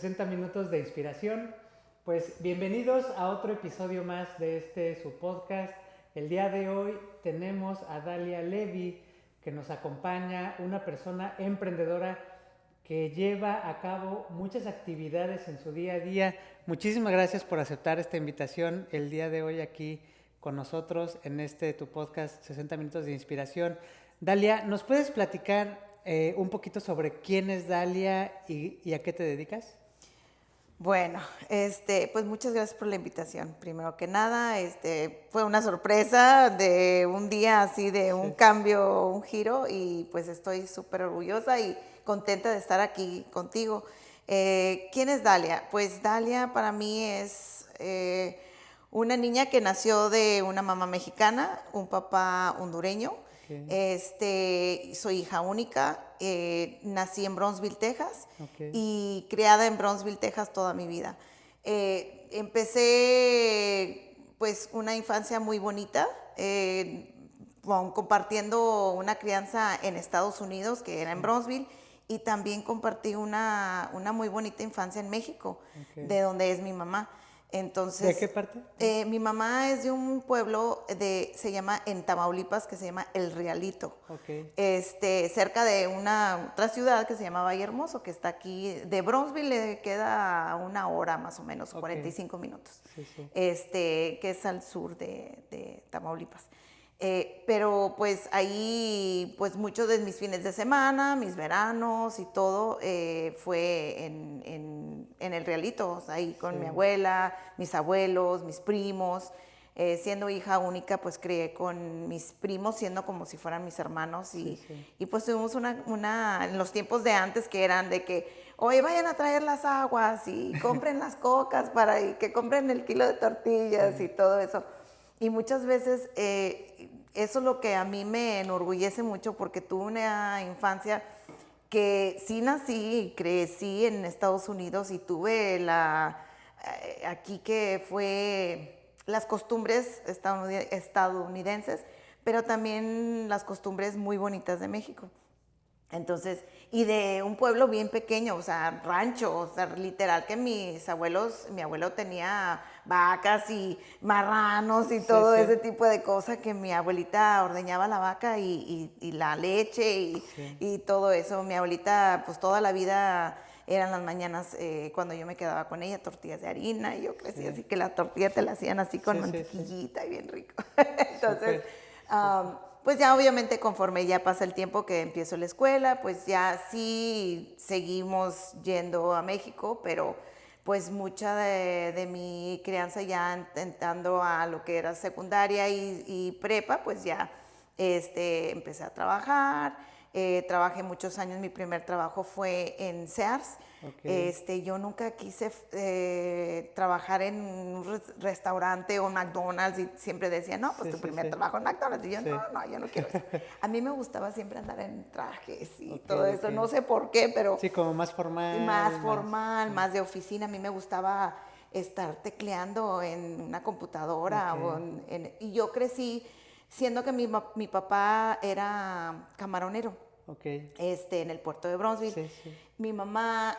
60 minutos de inspiración. Pues bienvenidos a otro episodio más de su podcast. El día de hoy tenemos a Dalia Levy, que nos acompaña, una persona emprendedora que lleva a cabo muchas actividades en su día a día. Muchísimas gracias por aceptar esta invitación el día de hoy aquí con nosotros en tu podcast 60 minutos de inspiración. Dalia, ¿nos puedes platicar un poquito sobre quién es Dalia y a qué te dedicas? Bueno, pues muchas gracias por la invitación. Primero que nada, fue una sorpresa de un día así, de un Sí. cambio, un giro, y pues estoy súper orgullosa y contenta de estar aquí contigo. ¿Quién es Dalia? Pues Dalia para mí es una niña que nació de una mamá mexicana, un papá hondureño. Okay. Soy hija única, nací en Brownsville, Texas, Okay. y criada en Brownsville, Texas toda mi vida. Empecé pues una infancia muy bonita, compartiendo una crianza en Estados Unidos, que era en Brownsville, y también compartí una muy bonita infancia en México, Okay. de donde es mi mamá. ¿De qué Entonces, parte? mi mamá es de un pueblo se llama en Tamaulipas, que se llama El Realito. Okay. Cerca de una otra ciudad que se llama Valle Hermoso, que está aquí. De Brownsville le queda una hora más o menos, Okay. 45 minutos. Sí, sí. Que es al sur de Tamaulipas. Pero pues ahí, pues muchos de mis fines de semana, mis veranos y todo, fue en el Realito, o sea, ahí con mi abuela, mis abuelos, mis primos. Siendo hija única, pues crié con mis primos, siendo como si fueran mis hermanos. Y pues tuvimos en los tiempos de antes, que eran de que, oye, vayan a traer las aguas y compren las cocas y que compren el kilo de tortillas y todo eso. Y muchas veces eso es lo que a mí me enorgullece mucho, porque tuve una infancia que sí nací y crecí en Estados Unidos, y tuve aquí que fue las costumbres estadounidenses, pero también las costumbres muy bonitas de México. Entonces, y de un pueblo bien pequeño, o sea, rancho, o sea, literal que mi abuelo tenía vacas y marranos y todo ese tipo de cosas, que mi abuelita ordeñaba la vaca y la leche y todo eso. Mi abuelita, pues toda la vida eran las mañanas, cuando yo me quedaba con ella, tortillas de harina, y yo crecí así, que la tortilla te la hacían así con mantequillita y bien rico. Entonces, pues ya obviamente conforme ya pasa el tiempo que empiezo la escuela, pues ya sí seguimos yendo a México, pero pues mucha de mi crianza ya entrando a lo que era secundaria y prepa, pues ya empecé a trabajar. Trabajé muchos años. Mi primer trabajo fue en Sears. Okay. Yo nunca quise trabajar en un restaurante o McDonald's, y siempre decía, no, pues tu primer trabajo en McDonald's. Y yo, no, yo no quiero eso. A mí me gustaba siempre andar en trajes y todo eso. No sé por qué, pero Sí, como más más formal, formal, más de oficina. A mí me gustaba estar tecleando en una computadora. Okay. Y yo crecí siendo que mi papá era camaronero. Okay. En el puerto de Brownsville. Sí, sí. Mi mamá,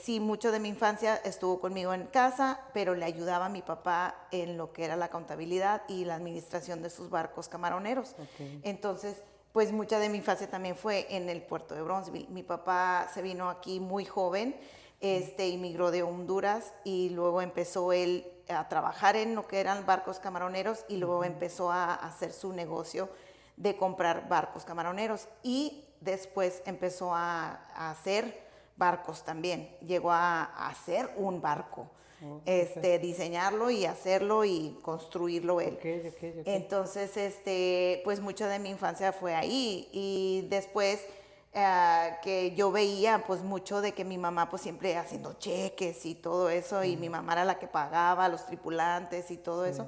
sí, mucho de mi infancia estuvo conmigo en casa, pero le ayudaba a mi papá en lo que era la contabilidad y la administración de sus barcos camaroneros. Okay. Entonces, pues mucha de mi infancia también fue en el puerto de Brownsville. Mi papá se vino aquí muy joven, emigró de Honduras, y luego empezó él a trabajar en lo que eran barcos camaroneros, y luego empezó a hacer su negocio de comprar barcos camaroneros, y después empezó a hacer barcos también. Llegó a hacer un barco, diseñarlo y hacerlo y construirlo él. Okay. Entonces, pues mucha de mi infancia fue ahí, y después que yo veía pues mucho de que mi mamá pues siempre haciendo cheques y todo eso, y mi mamá era la que pagaba a los tripulantes y todo eso.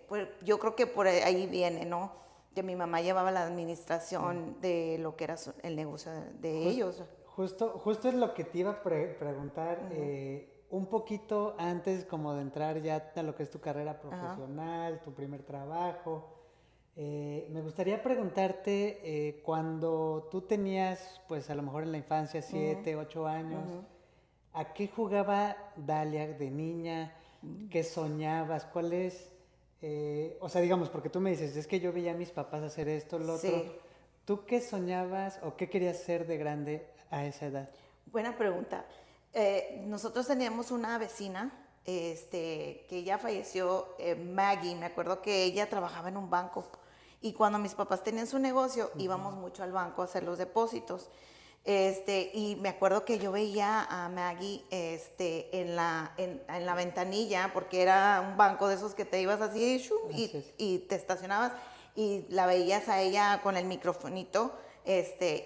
Pues yo creo que por ahí viene, ¿no? Que mi mamá llevaba la administración de lo que era el negocio de ellos. Justo es lo que te iba a preguntar, un poquito antes como de entrar ya a lo que es tu carrera profesional, tu primer trabajo. Me gustaría preguntarte, cuando tú tenías, pues a lo mejor en la infancia, 7, 8 años, ¿A qué jugaba Dalia de niña? ¿Qué soñabas? ¿Cuál es? O sea, digamos, porque tú me dices, es que yo veía a mis papás hacer esto, lo otro. Sí, ¿Tú qué soñabas o qué querías ser de grande a esa edad? buena pregunta. Nosotros teníamos una vecina que ya falleció, Maggie, me acuerdo que ella trabajaba en un banco y cuando mis papás tenían su negocio íbamos mucho al banco a hacer los depósitos. Y me acuerdo que yo veía a Maggie en la ventanilla, porque era un banco de esos que te ibas así shum, Así es. y te estacionabas y la veías a ella con el microfonito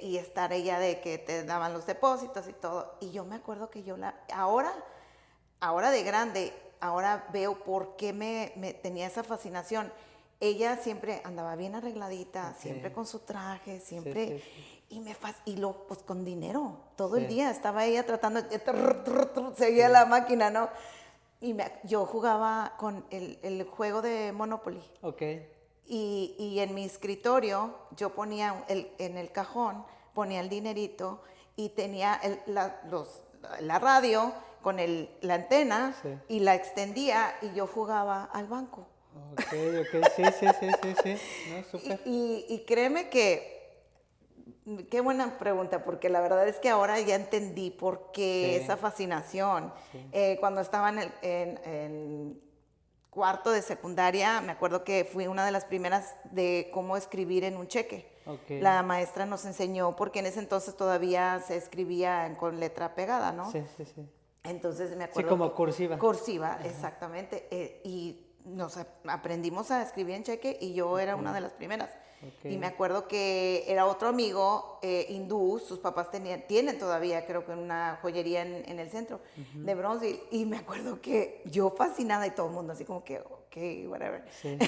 y estar ella de que te daban los depósitos y todo. Y yo me acuerdo que ahora de grande, ahora veo por qué me tenía esa fascinación. Ella siempre andaba bien arregladita, Ok. siempre con su traje, Sí, siempre, sí, sí. pues con dinero, todo el Sí. día estaba ella tratando de, seguía la máquina, ¿no? Yo jugaba con el juego de Monopoly. Ok. Y en mi escritorio yo ponía en el cajón, ponía el dinerito y tenía la radio con la antena Sí. y la extendía y yo jugaba al banco. Ok, ok. Sí, sí, sí, sí, sí. No, súper. Y créeme qué buena pregunta, porque la verdad es que ahora ya entendí por qué Sí, esa fascinación. sí. Cuando estaba en cuarto de secundaria, me acuerdo que fui una de las primeras de cómo escribir en un cheque. Ok. La maestra nos enseñó, porque en ese entonces todavía se escribía con letra pegada, ¿no? Sí, sí, sí. Entonces me Sí, acuerdo como que cursiva. cursiva, exactamente, y nos aprendimos a escribir en cheque y yo era Ok, una de las primeras. ok. Y me acuerdo que era otro amigo hindú, sus papás tienen todavía, creo que una joyería en el centro de Bronzeville. Y me acuerdo que yo fascinada y todo el mundo así como que, ok, whatever. Sí,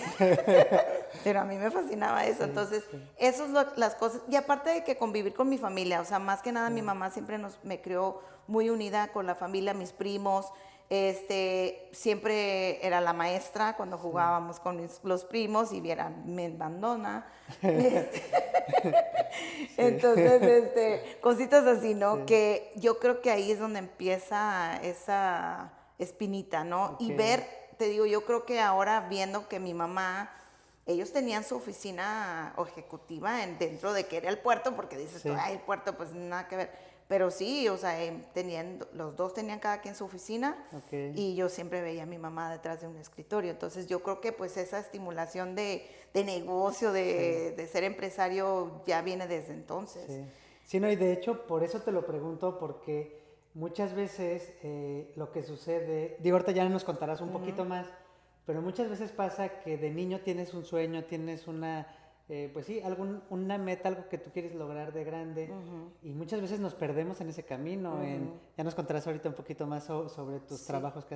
Pero a mí me fascinaba eso. sí, Entonces, sí, esas son las cosas. Y aparte de que convivir con mi familia, o sea, más que nada mi sí. mamá siempre me crió muy unida con la familia, mis primos. Siempre era la maestra cuando Sí. jugábamos con los primos y viera, me abandona. Este, Sí. entonces, cositas así, ¿no? Sí. Que yo creo que ahí es donde empieza esa espinita, ¿no? Ok. Y ver, te digo, yo creo que ahora viendo que mi mamá, ellos tenían su oficina ejecutiva dentro de que era el puerto, porque dices tú, Sí. ay, el puerto, pues nada que ver. Pero sí, o sea, los dos tenían cada quien su oficina Ok. y yo siempre veía a mi mamá detrás de un escritorio. Entonces yo creo que pues esa estimulación de negocio, Sí. de ser empresario ya viene desde entonces. Sí. Sí, no, y de hecho, por eso te lo pregunto, porque muchas veces lo que sucede, digo, ahorita ya nos contarás un poquito más, pero muchas veces pasa que de niño tienes un sueño, tienes pues sí, una meta, algo que tú quieres lograr de grande, y muchas veces nos perdemos en ese camino. Ya nos contarás ahorita un poquito más sobre tus Sí. trabajos que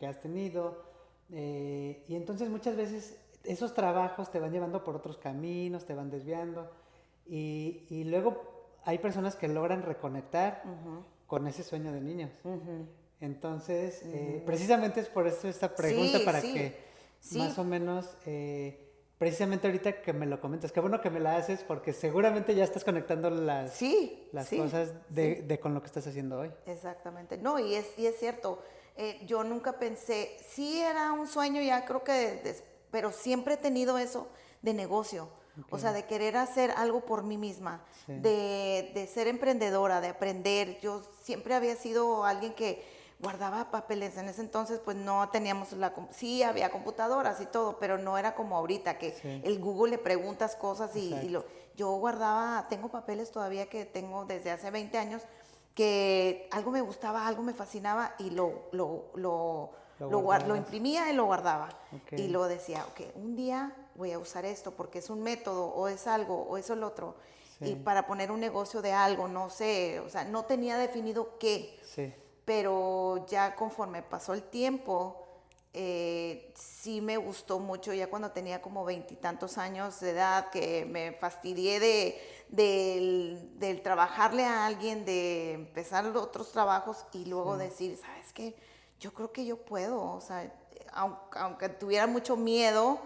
has tenido, y entonces muchas veces esos trabajos te van llevando por otros caminos, te van desviando. Y luego hay personas que logran reconectar con ese sueño de niños. Entonces, precisamente es por eso esta pregunta, Sí, para sí, que sí, más o menos, precisamente ahorita que me lo comentas, qué bueno que me la haces, porque seguramente ya estás conectando sí, las sí, cosas sí. de con lo que estás haciendo hoy. Exactamente. No, y es cierto. Yo nunca pensé, sí era un sueño ya creo que, pero siempre he tenido eso de negocio. Ok, O sea, de querer hacer algo por mí misma, sí, de ser emprendedora, de aprender. Yo siempre había sido alguien que guardaba papeles. En ese entonces, pues no teníamos sí había computadoras y todo, pero no era como ahorita, que sí, el Google le preguntas cosas exacto. yo guardaba, tengo papeles todavía que tengo desde hace 20 años que algo me gustaba, algo me fascinaba y Lo lo guardabas. imprimía y lo guardaba. Ok, Y lo decía, ok, un día voy a usar esto porque es un método o es algo o es el otro. Y sí, para poner un negocio de algo, no sé, o sea, no tenía definido qué, sí, pero ya conforme pasó el tiempo, sí me gustó mucho ya cuando tenía como 20 y tantos años de edad, que me fastidié del trabajarle a alguien, de empezar otros trabajos y luego sí, decir, ¿sabes qué? Yo creo que yo puedo, o sea, aunque tuviera mucho miedo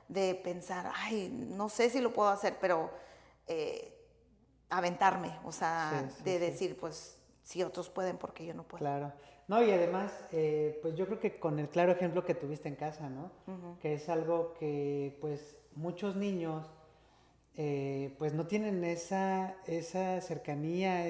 de pensar, ay, no sé si lo puedo hacer, pero eh, aventarme, o sí, sea, sí, de sí. decir, pues si otros pueden, porque yo no puedo. Claro. No, y además, pues yo creo que con el claro ejemplo que tuviste en casa, ¿no? Que es algo que, pues, muchos niños, pues, no tienen esa cercanía,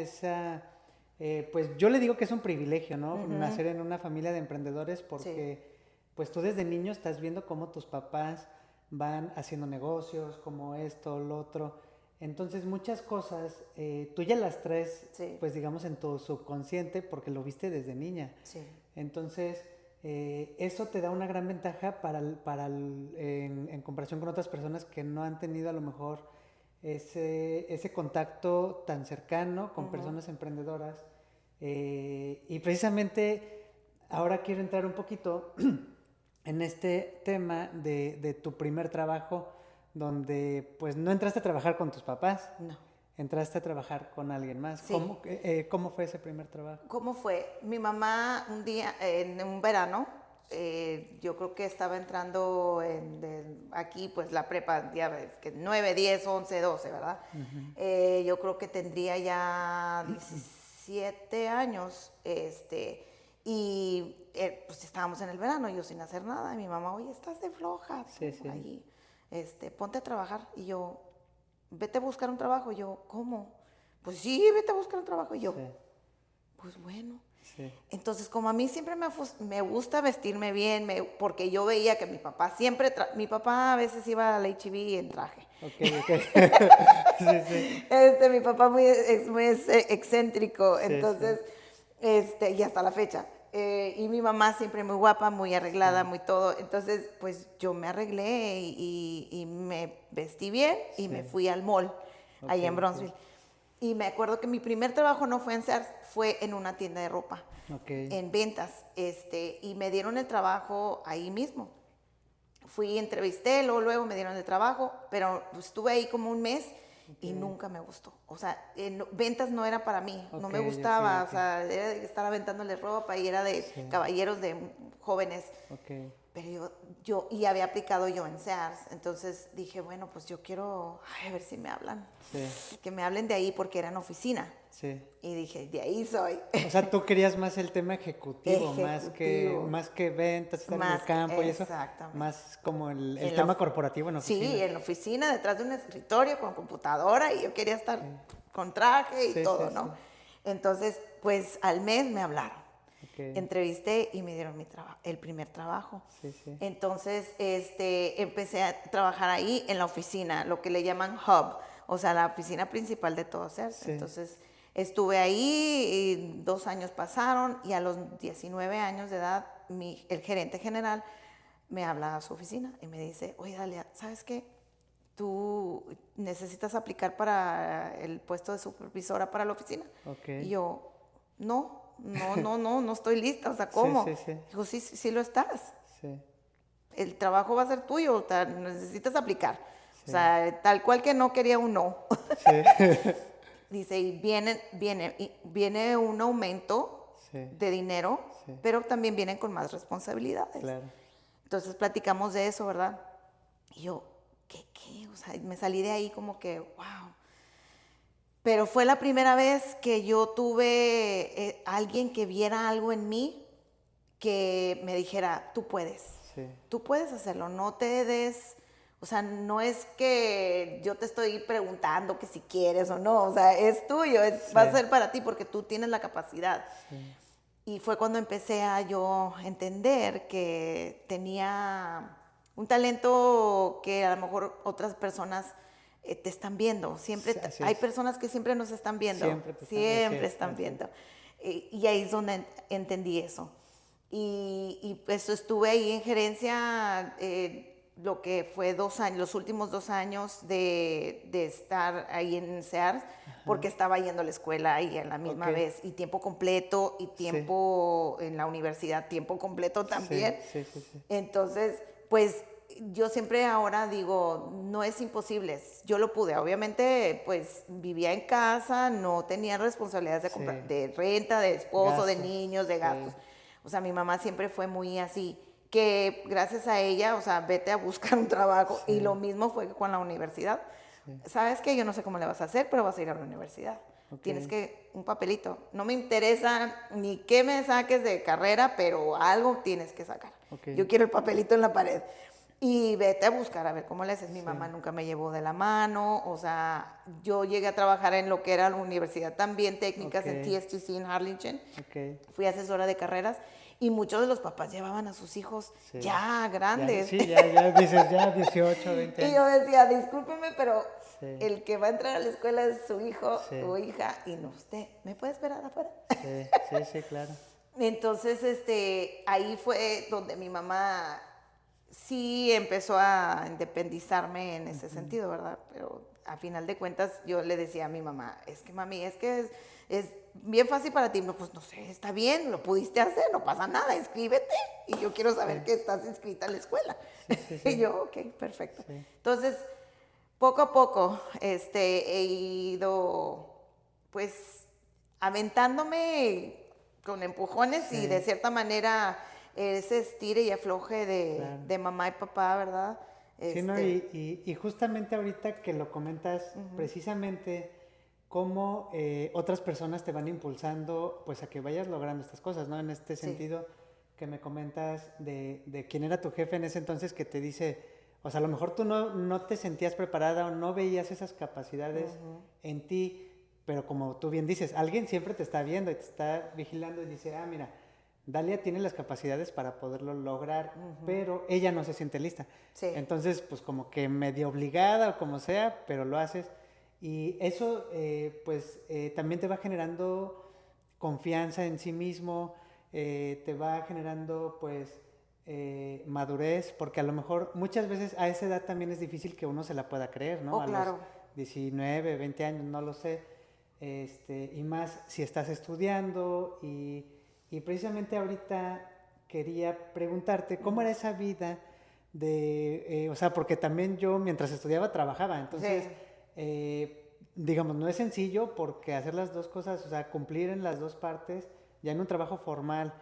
pues, yo le digo que es un privilegio, ¿no? Nacer en una familia de emprendedores porque, pues, tú desde niño estás viendo cómo tus papás van haciendo negocios, como esto, lo otro. Entonces muchas cosas tú ya las traes, pues digamos, en tu subconsciente porque lo viste desde niña. Sí. Entonces eso te da una gran ventaja en comparación con otras personas que no han tenido a lo mejor ese contacto tan cercano con personas emprendedoras. Y precisamente ahora quiero entrar un poquito en este tema de tu primer trabajo, donde pues no entraste a trabajar con tus papás. No. Entraste a trabajar con alguien más. Sí. ¿Cómo fue ese primer trabajo? ¿Cómo fue? Mi mamá un día, en un verano, yo creo que estaba entrando aquí, pues la prepa, ya ves, que 9, 10, 11, 12, ¿verdad? Yo creo que tendría ya 17 años, y pues estábamos en el verano, yo sin hacer nada, y mi mamá, oye, estás de floja, Sí, sí. allí, ponte a trabajar, y yo, vete a buscar un trabajo, y yo, ¿cómo? Pues sí, vete a buscar un trabajo, y yo, Sí. pues bueno. Sí. Entonces, como a mí siempre me gusta vestirme bien, porque yo veía que mi papá siempre, mi papá a veces iba al H&B en traje. Ok. Sí, sí. Mi papá es muy excéntrico, Sí, entonces, y hasta la fecha. Y mi mamá siempre muy guapa, muy arreglada, muy todo. Entonces, pues yo me arreglé y me vestí bien y me fui al mall, ahí en Bronzeville. Y me acuerdo que mi primer trabajo no fue en Sears, fue en una tienda de ropa, en ventas, y me dieron el trabajo ahí mismo. Fui, entrevisté, luego me dieron el trabajo, pero estuve ahí como un mes y nunca me gustó. O sea, ventas no era para mí, no me gustaba, o sea, era de estar aventándole ropa y era de caballeros, de jóvenes. Pero yo había aplicado yo en Sears, entonces dije, bueno, pues yo quiero, a ver si me hablan. Que me hablen de ahí porque era en oficina. Y dije, de ahí soy. O sea, tú querías más el tema ejecutivo. Más que ventas, estar en el campo y eso. Más como el tema corporativo en oficina. Sí, en la oficina, detrás de un escritorio con computadora, y yo quería estar con traje y todo, ¿no? Entonces, pues al mes me hablaron. Entrevisté y me dieron el primer trabajo. Entonces, empecé a trabajar ahí en la oficina, lo que le llaman hub, o sea, la oficina principal de todo Sears. Entonces, estuve ahí y 2 años pasaron y a los 19 años de edad, el gerente general me habla a su oficina y me dice, oye, Dalia, ¿sabes qué? Tú necesitas aplicar para el puesto de supervisora para la oficina. Y yo, no estoy lista, o sea, ¿cómo? Dijo, sí lo estás. El trabajo va a ser tuyo, o sea, necesitas aplicar. O sea, tal cual que no quería un no. Dice, y viene un aumento de dinero, pero también vienen con más responsabilidades. Entonces platicamos de eso, ¿verdad? Y yo, ¿qué? O sea, me salí de ahí como que, wow. Pero fue la primera vez que yo tuve alguien que viera algo en mí que me dijera, tú puedes hacerlo, no te des, o sea, no es que yo te estoy preguntando que si quieres o no, o sea, es tuyo, va a ser para ti porque tú tienes la capacidad. Y fue cuando empecé a yo entender que tenía un talento que a lo mejor otras personas te están viendo. Siempre hay personas que siempre nos están viendo. Siempre están viendo. Y ahí es donde entendí eso. Y pues estuve ahí en gerencia lo que fue 2 años, los últimos 2 años de estar ahí en Sears, porque estaba yendo a la escuela ahí a la misma vez, y tiempo completo, y tiempo en la universidad, tiempo completo también. Entonces, pues yo siempre ahora digo, no es imposible, yo lo pude. Obviamente, pues vivía en casa, no tenía responsabilidades de renta, de esposo, de niños, de gastos. O sea, mi mamá siempre fue muy así, que gracias a ella, o sea, vete a buscar un trabajo. Y lo mismo fue con la universidad. ¿Sabes qué? Yo no sé cómo le vas a hacer, pero vas a ir a la universidad. Ok. Tienes que, un papelito. No me interesa ni qué me saques de carrera, pero algo tienes que sacar. Ok. Yo quiero el papelito en la pared. Y vete a buscar a ver cómo le haces. Mi Sí. mamá nunca me llevó de la mano. O sea, yo llegué a trabajar en lo que era la universidad también, técnicas en Ok. TSTC en Harlingen. Ok. Fui asesora de carreras y muchos de los papás llevaban a sus hijos Sí. ya Ya, grandes. sí, ya dices, ya 18, 20 Y yo años. decía, discúlpeme, pero Sí. el que va a entrar a la escuela es su hijo Sí. o hija y no usted. ¿Me puede esperar afuera? Sí, sí, claro. Entonces, ahí fue donde mi mamá sí empezó a independizarme en ese sentido, ¿verdad? Pero a final de cuentas yo le decía a mi mamá, es que mami, es que es bien fácil para ti. No, pues no sé, está bien, lo pudiste hacer, no pasa nada, inscríbete y yo quiero saber que estás inscrita en la escuela. Sí. Y yo, ok, perfecto. Sí. Entonces, poco a poco, he ido, pues, aventándome con empujones y de Sí. cierta manera ese estire y afloje Claro. de mamá y papá, ¿verdad? Sí, ¿no? Y justamente ahorita que lo comentas, precisamente cómo otras personas te van impulsando pues a que vayas logrando estas cosas, ¿no? En este Sí. sentido que me comentas de quién era tu jefe en ese entonces que te dice, o sea, a lo mejor tú no te sentías preparada o no veías esas capacidades en ti, pero como tú bien dices, alguien siempre te está viendo y te está vigilando y dice, ah, mira, Dalia tiene las capacidades para poderlo lograr, pero ella no se siente lista. Sí. Entonces, pues como que medio obligada o como sea, pero lo haces. Y eso, también te va generando confianza en sí mismo, te va generando, pues, madurez, porque a lo mejor muchas veces a esa edad también es difícil que uno se la pueda creer, ¿no? Oh, A los claro. 19, 20 años, no lo sé. Y más si estás estudiando y precisamente ahorita quería preguntarte, ¿cómo era esa vida o sea, porque también yo mientras estudiaba trabajaba, entonces, Sí. digamos, no es sencillo porque hacer las dos cosas, o sea, cumplir en las dos partes, ya en un trabajo formal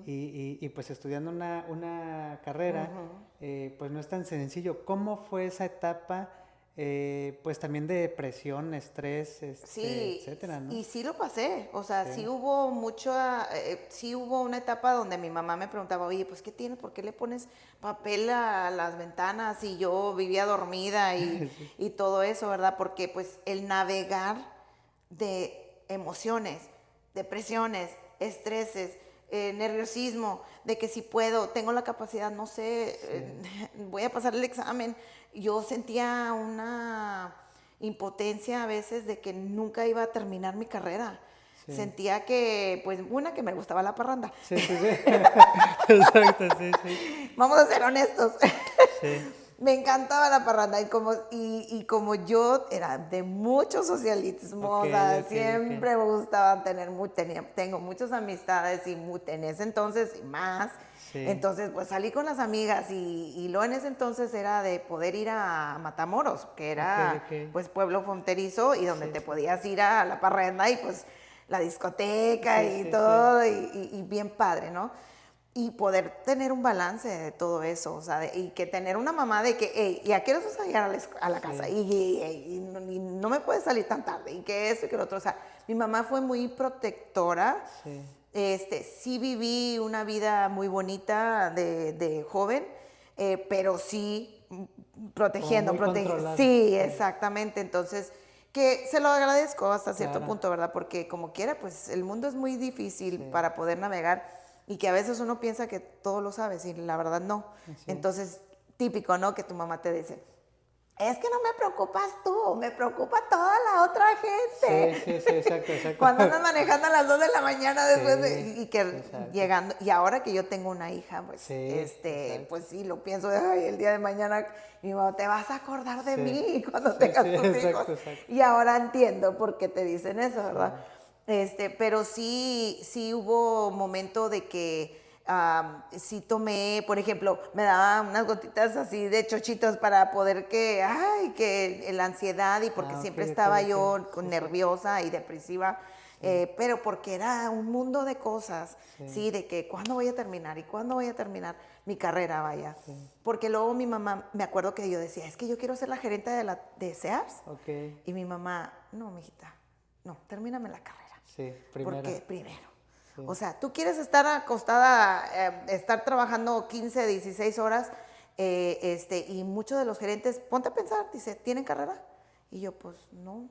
y pues estudiando una carrera, pues no es tan sencillo. ¿Cómo fue esa etapa? Pues también de depresión, estrés, Sí, etcétera, ¿no? y sí lo pasé, o sea, Sí. sí hubo una etapa donde mi mamá me preguntaba, oye, pues ¿qué tienes? ¿Por qué le pones papel a las ventanas? Y yo vivía dormida Sí. y todo eso, ¿verdad? Porque pues el navegar de emociones, depresiones, estreses, nerviosismo, de que si puedo, tengo la capacidad, no sé, voy a pasar el examen. Yo sentía una impotencia a veces de que nunca iba a terminar mi carrera. Sí. Sentía que, pues, que me gustaba la parranda. Sí. Exacto, sí. Vamos a ser honestos. Sí. Me encantaba la parranda y como yo era de mucho socialismo, Ok, o sea, ok. siempre me gustaba tengo muchas amistades y en ese entonces y más. Sí. Entonces, pues salí con las amigas y lo en ese entonces era de poder ir a Matamoros, que era Ok. pues pueblo fronterizo y donde Sí, te sí. podías ir a la parranda y pues la discoteca y Sí. todo y bien padre, ¿no? Y poder tener un balance de todo eso, o sea, y que tener una mamá de que, hey, ¿y a qué hora vas a llegar a la casa? Sí. Y no me puedes salir tan tarde, y que eso y que lo otro. O sea, mi mamá fue muy protectora. Sí. Sí viví una vida muy bonita de joven, pero sí Como muy controlada. Sí, exactamente. Entonces, que se lo agradezco hasta cierto Claro. punto, ¿verdad? Porque como quiera, pues el mundo es muy difícil Sí. para poder navegar y que a veces uno piensa que todo lo sabes y la verdad no. Así es. Entonces, típico, ¿no? Que tu mamá te dice, es que no me preocupas tú, me preocupa toda la otra gente. Sí, exacto. Cuando andas manejando a las 2 de la mañana después Sí, y que exacto. llegando, y ahora que yo tengo una hija, pues, Sí, exacto. pues sí, lo pienso de, ay, el día de mañana, mi mamá, te vas a acordar de Sí. mí cuando Sí, tengas tus exacto. hijos. Y ahora entiendo por qué te dicen eso, ¿verdad? Sí. Pero sí hubo momento de que sí tomé, por ejemplo, me daba unas gotitas así de chochitos para poder que la ansiedad y porque siempre estaba yo nerviosa y depresiva, pero porque era un mundo de cosas, sí, de que cuándo voy a terminar y cuándo voy a terminar mi carrera, vaya. Sí. Porque luego mi mamá, me acuerdo que yo decía, es que yo quiero ser la gerente de Sears. Ok. Y mi mamá, no, mijita, no, termíname la carrera. Sí, primero. Porque primero. Sí. O sea, tú quieres estar acostada, estar trabajando 15, 16 horas, y muchos de los gerentes, ponte a pensar, dice, ¿tienen carrera? Y yo, pues, no.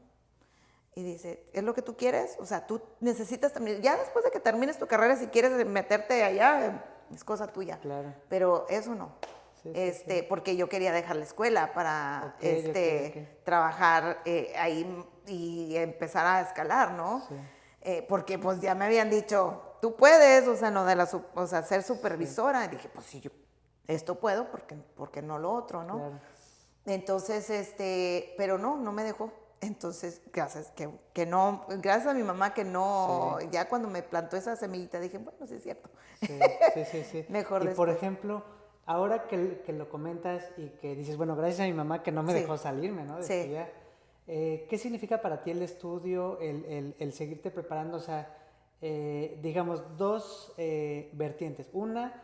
Y dice, ¿es lo que tú quieres? O sea, tú necesitas también, ya después de que termines tu carrera, si quieres meterte allá, es cosa tuya. Claro. Pero eso no. Sí, sí. Porque yo quería dejar la escuela para Ok, ok. trabajar ahí y empezar a escalar, ¿no? Sí. Porque pues ya me habían dicho, tú puedes, o sea, no de o sea, ser supervisora. Y dije, pues sí, yo esto puedo, porque no lo otro, ¿no? Claro. Entonces, pero no me dejó. Entonces, gracias a mi mamá que no, Sí. ya cuando me plantó esa semillita dije, bueno, sí es cierto. Sí. Mejor Y por después. ejemplo, ahora que lo comentas y que dices, bueno, gracias a mi mamá que no me Sí. dejó salirme, ¿no? De Sí. estudiar. ¿Qué significa para ti el estudio, el seguirte preparando? O sea, digamos, dos vertientes. Una,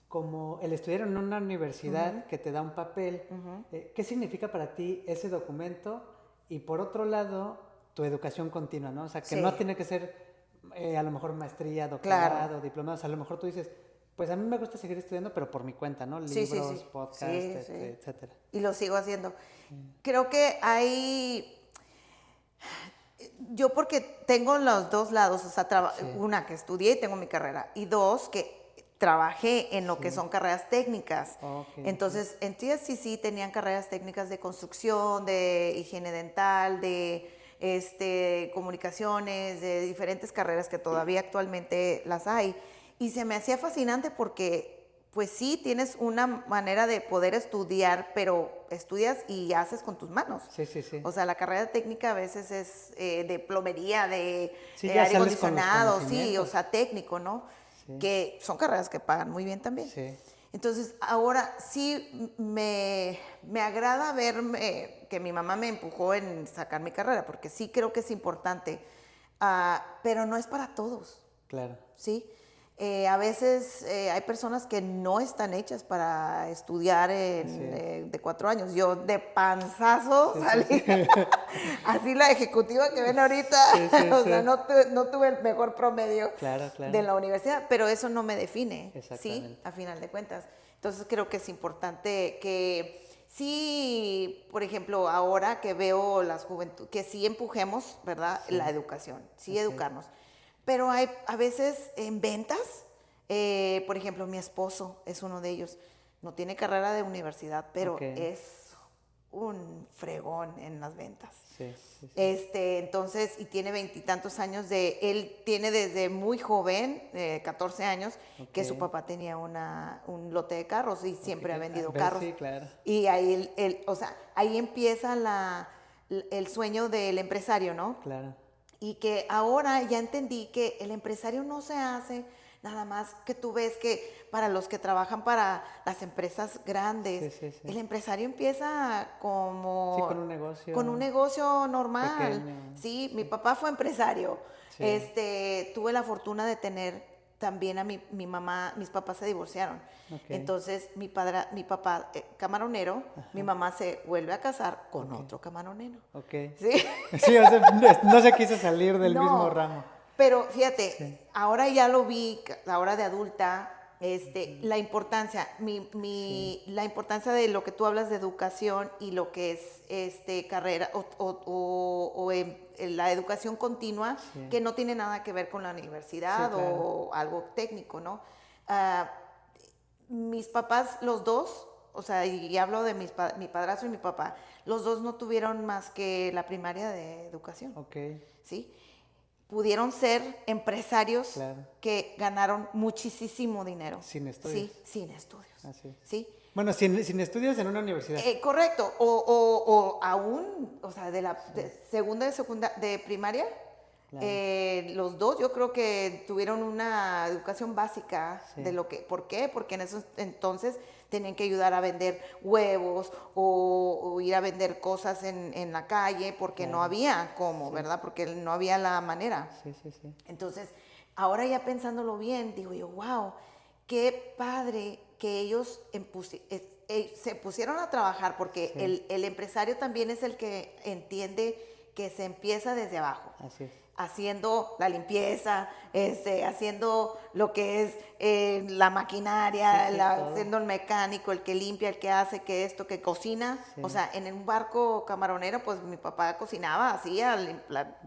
como el estudiar en una universidad que te da un papel. ¿Qué significa para ti ese documento? Y por otro lado, tu educación continua, ¿no? O sea, que Sí. no tiene que ser a lo mejor maestría, Claro. doctorado, diplomado. O sea, a lo mejor tú dices, pues a mí me gusta seguir estudiando, pero por mi cuenta, ¿no? Sí, Libros, sí. podcasts, Sí. etcétera. Y lo sigo haciendo. Creo que yo porque tengo los dos lados, o sea, Sí. una que estudié y tengo mi carrera, y dos que trabajé en lo que Sí. son carreras técnicas. Ok, Entonces, en TSCC tenían carreras técnicas de construcción, de higiene dental, de comunicaciones, de diferentes carreras que todavía actualmente las hay. Y se me hacía fascinante porque pues sí, tienes una manera de poder estudiar, pero estudias y haces con tus manos. Sí, sí, sí. O sea, la carrera técnica a veces es de plomería, de Sí, ya aire sales con los acondicionado, sí, o conocimientos. sea, técnico, ¿no? Sí. Que son carreras que pagan muy bien también. Sí. Entonces, ahora sí me agrada ver que mi mamá me empujó en sacar mi carrera, porque sí creo que es importante, pero no es para todos. Claro. ¿Sí? A veces hay personas que no están hechas para estudiar de 4 años. Yo de panzazo salí, así la ejecutiva que ven ahorita, o sea, no tuve el mejor promedio Claro, claro. de la universidad, pero eso no me define, ¿sí? Exactamente. A final de cuentas. Entonces creo que es importante que sí, por ejemplo, ahora que veo las juventudes, que sí empujemos, ¿verdad? Sí. La educación, sí Ok. educarnos. Pero hay a veces en ventas, por ejemplo, mi esposo es uno de ellos. No tiene carrera de universidad, pero Ok. es un fregón en las ventas. Sí, sí, sí. Entonces, y tiene 20 y tantos años él tiene desde muy joven, 14 años, que Ok. su papá tenía un lote de carros y siempre ha vendido ¿Ves? carros. Sí, claro. Y ahí o sea, ahí empieza el sueño del empresario, ¿no? Claro. Y que ahora ya entendí que el empresario no se hace nada más que tú ves que para los que trabajan para las empresas grandes, Sí, sí, sí. el empresario empieza como... Sí, con un negocio. Con un negocio normal. Pequeño. Sí, mi papá fue empresario. Sí. Tuve la fortuna de tener también a mi mamá, mis papás se divorciaron. Ok. Entonces mi papá camaronero, mi mamá se vuelve a casar con otro camaronero. Ok. ¿Sí? Sí, o sea, no se quiso salir del mismo ramo. Pero fíjate, Sí. ahora ya lo vi, ahora de adulta, la importancia, la importancia de lo que tú hablas de educación y lo que es carrera o la educación continua, Sí. que no tiene nada que ver con la universidad Sí, claro. o algo técnico, ¿no? Mis papás, los dos, o sea, y hablo de mi padrastro y mi papá, los dos no tuvieron más que la primaria de educación, Ok. ¿sí? Pudieron ser empresarios Claro. que ganaron muchísimo dinero. Sin estudios. Sí, sin estudios. Así es. ¿Sí? Bueno, sin estudios en una universidad. Correcto. O aún, o sea, de segunda de primaria, Claro. los dos yo creo que tuvieron una educación básica Sí. de lo que, ¿por qué? Porque en esos entonces tenían que ayudar a vender huevos o ir a vender cosas en la calle porque no Claro. había cómo, Sí. ¿verdad? Porque no había la manera. Sí, sí, sí. Entonces, ahora ya pensándolo bien, digo yo, wow, qué padre que ellos se pusieron a trabajar porque Sí. el empresario también es el que entiende que se empieza desde abajo. Así es. Haciendo la limpieza, haciendo lo que es la maquinaria, Sí, todo. siendo el mecánico, el que limpia, el que hace, que esto, que cocina. Sí. O sea, en un barco camaronero, pues mi papá cocinaba, hacía,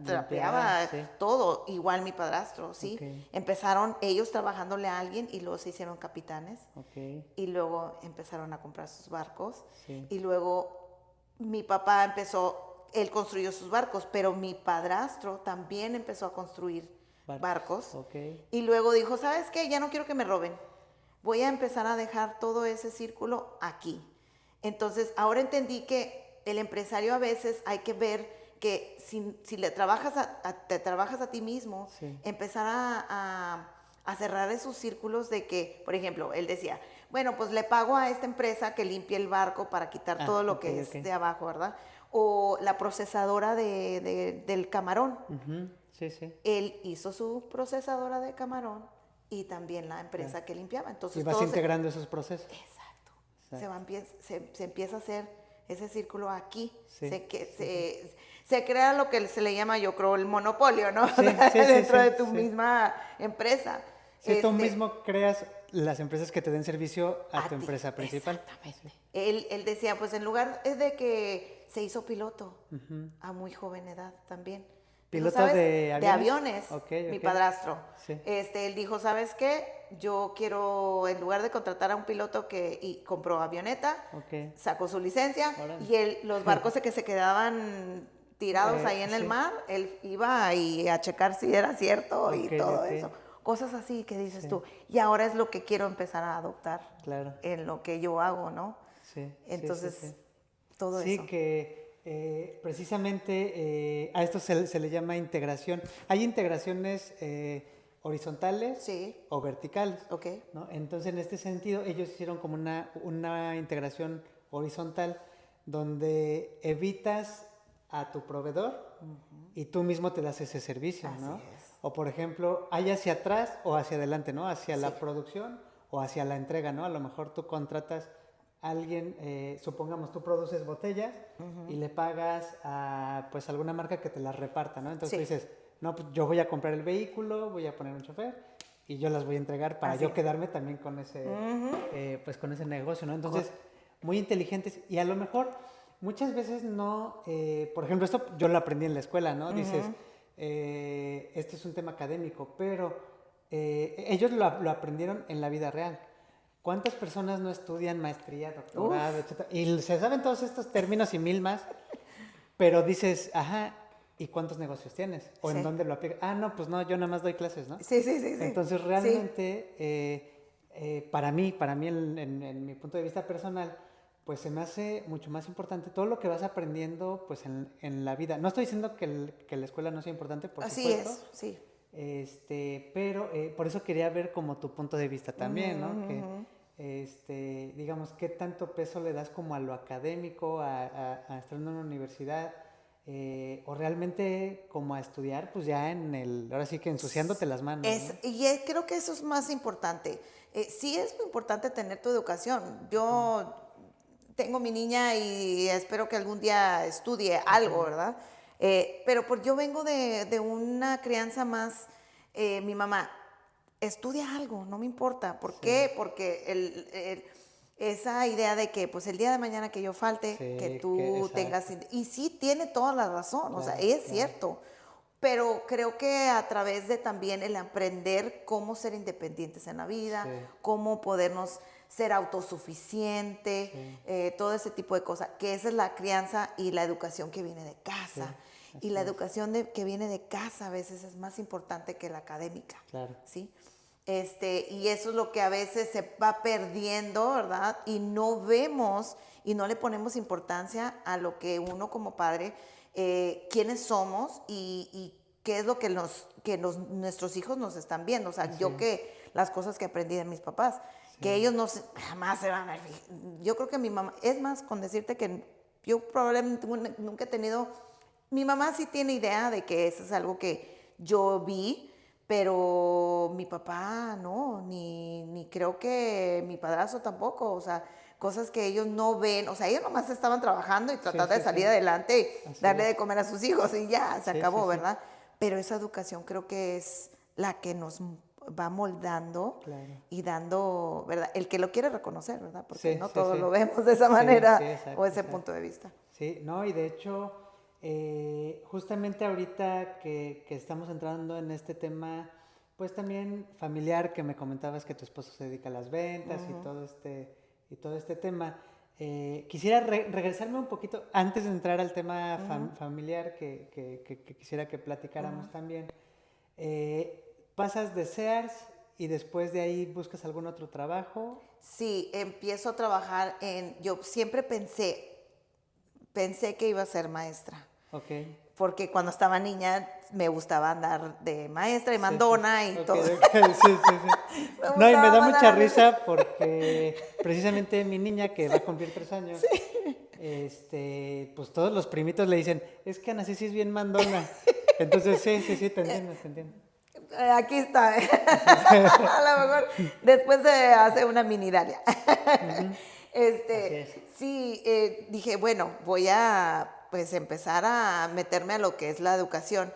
trapeaba, sí. todo. Igual mi padrastro, ¿sí? Ok. Empezaron ellos trabajándole a alguien y luego se hicieron capitanes. Ok. Y luego empezaron a comprar sus barcos. Sí. Y luego mi papá él construyó sus barcos, pero mi padrastro también empezó a construir barcos. Okay. Y luego dijo, ¿sabes qué? Ya no quiero que me roben. Voy a empezar a dejar todo ese círculo aquí. Entonces, ahora entendí que el empresario a veces hay que ver que si le trabajas te trabajas a ti mismo, Sí. empezar a cerrar esos círculos de que, por ejemplo, él decía, bueno, pues le pago a esta empresa que limpie el barco para quitar todo lo que es de abajo, ¿verdad? O la procesadora del camarón. Uh-huh. Sí, sí. Él hizo su procesadora de camarón y también la empresa que limpiaba. Entonces, y vas integrando esos procesos. Exacto. Se empieza a hacer ese círculo aquí. Sí. Se crea lo que se le llama, yo creo, el monopolio, ¿no? Sí, dentro de tu misma empresa. Sí, tú mismo creas las empresas que te den servicio a tu empresa principal. Exactamente. Él decía, pues en lugar de que se hizo piloto a muy joven edad también. ¿Piloto ¿sabes? de aviones? De aviones, Okay. Mi padrastro. Sí. Él dijo, ¿sabes qué? Yo quiero, en lugar de contratar a un piloto y compró avioneta, sacó su licencia, y los barcos que se quedaban tirados ahí en el mar, él iba ahí a checar si era cierto y todo eso. Cosas así que dices tú. Y ahora es lo que quiero empezar a adoptar en lo que yo hago, ¿no? Sí. Entonces, todo eso. Sí, que precisamente a esto se le llama integración. Hay integraciones horizontales o verticales. Okay. ¿No? Entonces, en este sentido, ellos hicieron como una integración horizontal donde evitas a tu proveedor y tú mismo te das ese servicio, Así ¿no? es. O por ejemplo, hay hacia atrás o hacia adelante, ¿no? Hacia la producción o hacia la entrega, ¿no? A lo mejor tú contratas a alguien, supongamos tú produces botellas y le pagas a pues alguna marca que te las reparta, ¿no? Entonces tú dices, no, pues yo voy a comprar el vehículo, voy a poner un chofer y yo las voy a entregar para yo quedarme también con ese, pues con ese negocio, ¿no? Entonces, muy inteligentes y a lo mejor muchas veces no, por ejemplo, esto yo lo aprendí en la escuela, ¿no? Dices, este es un tema académico, pero ellos lo aprendieron en la vida real. ¿Cuántas personas no estudian maestría, doctorado, etcétera? Y se saben todos estos términos y mil más, pero dices, ajá, ¿y cuántos negocios tienes? ¿O en dónde lo aplicas? Ah, no, pues no, yo nada más doy clases, ¿no? Sí. Entonces, realmente, para mí en mi punto de vista personal, pues se me hace mucho más importante todo lo que vas aprendiendo pues en la vida. No estoy diciendo que la escuela no sea importante, por supuesto. Así es, sí. Pero por eso quería ver como tu punto de vista también, ¿no? Que, digamos, ¿qué tanto peso le das como a lo académico, a estar en una universidad? O realmente como a estudiar, pues ya ahora sí que ensuciándote las manos, ¿no? Y creo que eso es más importante. Sí es muy importante tener tu educación. Yo tengo mi niña y espero que algún día estudie algo, ¿verdad? Pero yo vengo de una crianza más, mi mamá, estudia algo, no me importa. ¿Por qué? Porque esa idea de que pues el día de mañana que yo falte, que tú tengas... Y sí tiene toda la razón, o sea, es cierto. Pero creo que a través de también el aprender cómo ser independientes en la vida, cómo podernos ser autosuficiente, todo ese tipo de cosas, que esa es la crianza y la educación que viene de casa. Y la educación que viene de casa a veces es más importante que la académica. Claro. ¿Sí? Y eso es lo que a veces se va perdiendo, ¿verdad? Y no vemos y no le ponemos importancia a lo que uno como padre, quiénes somos y qué es lo que nuestros hijos nos están viendo. O sea, yo que las cosas que aprendí de mis papás, que ellos jamás se van a fijar. Yo creo que mi mamá, es más, con decirte que yo probablemente nunca he tenido, mi mamá sí tiene idea de que eso es algo que yo vi, pero mi papá no, ni creo que mi padrastro tampoco. O sea, cosas que ellos no ven, o sea, ellos nomás estaban trabajando y tratando Sí, de sí, salir sí. adelante y Así darle es. de comer a sus hijos y ya, se Sí, acabó, sí, sí. ¿verdad? Pero esa educación creo que es la que nos va moldando Claro. y dando, ¿verdad? El que lo quiere reconocer, ¿verdad? Porque Sí, no sí, todos sí. lo vemos de esa Sí, manera sí, o exacto, ese exacto. punto de vista. Sí, no, y de hecho, justamente ahorita que estamos entrando en este tema, pues también familiar, que me comentabas que tu esposo se dedica a las ventas y todo este tema, quisiera regresarme un poquito, antes de entrar al tema familiar, que quisiera que platicáramos también. ¿Pasas de Sears y después de ahí buscas algún otro trabajo? Sí, empiezo a trabajar yo siempre pensé que iba a ser maestra. Ok. Porque cuando estaba niña me gustaba andar de maestra y Sí, sí. mandona y Ok, todo. ok, sí, sí, sí. Me No, y me gustaba da mandar mucha a mis... risa porque precisamente mi niña, que va a cumplir 3 años, pues todos los primitos le dicen, es que Ana sí es bien mandona. Entonces, sí, sí, sí, te entiendo, te entiendo. Aquí está. Sí, sí. A lo mejor después se hace una mini Dalia. Ujú. Así es. Sí, dije, bueno, voy a pues empezar a meterme a lo que es la educación.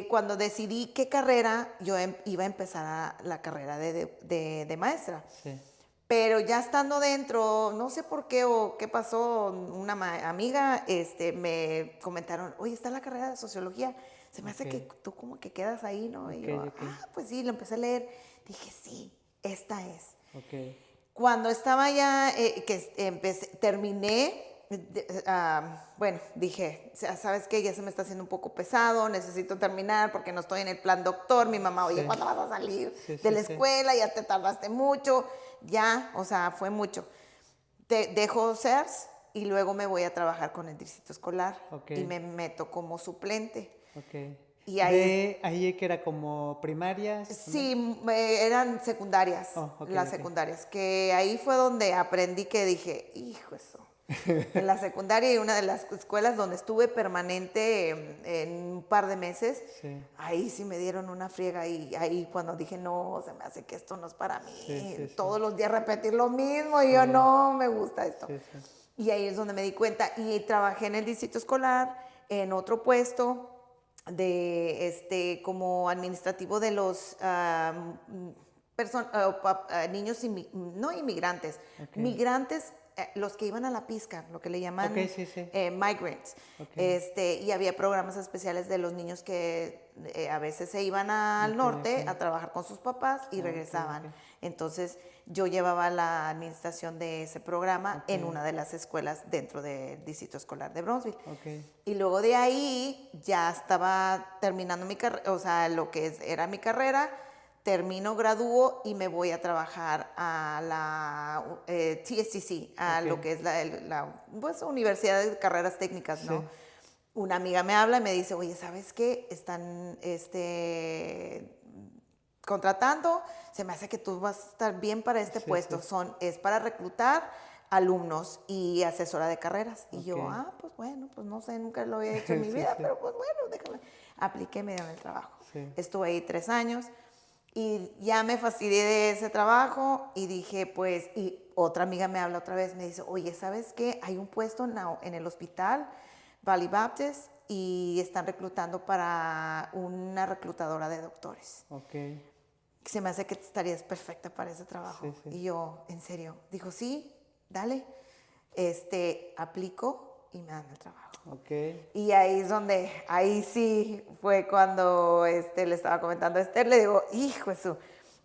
Cuando decidí qué carrera, yo iba a empezar la carrera de maestra. Sí. Pero ya estando dentro, no sé por qué o qué pasó, una amiga me comentaron, oye, está la carrera de sociología, se me hace que Ok, tú como que quedas ahí, ¿no? Y ok, yo, ok, pues sí, lo empecé a leer, dije, sí, esta es. ok. Cuando estaba ya, terminé, bueno, dije, ¿sabes qué? Ya se me está haciendo un poco pesado, necesito terminar porque no estoy en el plan doctor. Mi mamá, oye, Sí, ¿cuándo vas a salir sí, de sí, la sí. escuela? Ya te tardaste mucho, ya, o sea, fue mucho. Dejo CERS y luego me voy a trabajar con el distrito escolar Ok, y me meto como suplente. ok. Y ahí es, De ahí que era como primarias también. sí, eran secundarias, Oh, ok, las ok. secundarias, que ahí fue donde aprendí que dije, hijo eso. En la secundaria y una de las escuelas donde estuve permanente en un par de meses, Sí, ahí sí me dieron una friega y ahí cuando dije, no, se me hace que esto no es para sí, mí, sí, sí. todos los días repetir lo mismo y yo Sí, no me gusta esto. sí, sí. Y ahí es donde me di cuenta y trabajé en el distrito escolar, en otro puesto como administrativo de los niños, no inmigrantes, Ok, migrantes, los que iban a la pizca, lo que le ok, llaman sí, sí. migrants. Ok, Y había programas especiales de los niños que a veces se iban al ok, norte a ok. trabajar con sus papás y Ok, regresaban. ok. Entonces yo llevaba la administración de ese programa Ok, en una de las escuelas dentro del distrito escolar de Bronzeville. ok. Y luego de ahí ya estaba terminando mi carrera, o sea, era mi carrera, termino, gradúo y me voy a trabajar a la TSTC, a Ok. lo que es pues, Universidad de Carreras Técnicas, ¿no? Sí, Una amiga me habla y me dice, oye, ¿sabes qué? Están contratando, se me hace que tú vas a estar bien para este sí, sí. puesto. Es para reclutar alumnos y asesora de carreras. Y Ok. yo, pues bueno, pues no sé, nunca lo había hecho en mi Sí, vida, sí. pero pues bueno, déjame. Apliqué, me dieron el trabajo. Sí. Estuve ahí 3 años y ya me fastidié de ese trabajo y dije, pues, y otra amiga me habla otra vez, me dice, oye, ¿sabes qué? Hay un puesto en el hospital Valley Baptist y están reclutando para una reclutadora de doctores. Ok. Se me hace que estarías perfecta para ese trabajo. Sí, sí. Y yo, ¿en serio? Dijo, sí, dale. Aplico y me dan el trabajo. Ok. Y ahí es donde, ahí sí fue cuando le estaba comentando a Esther, le digo, hijo eso.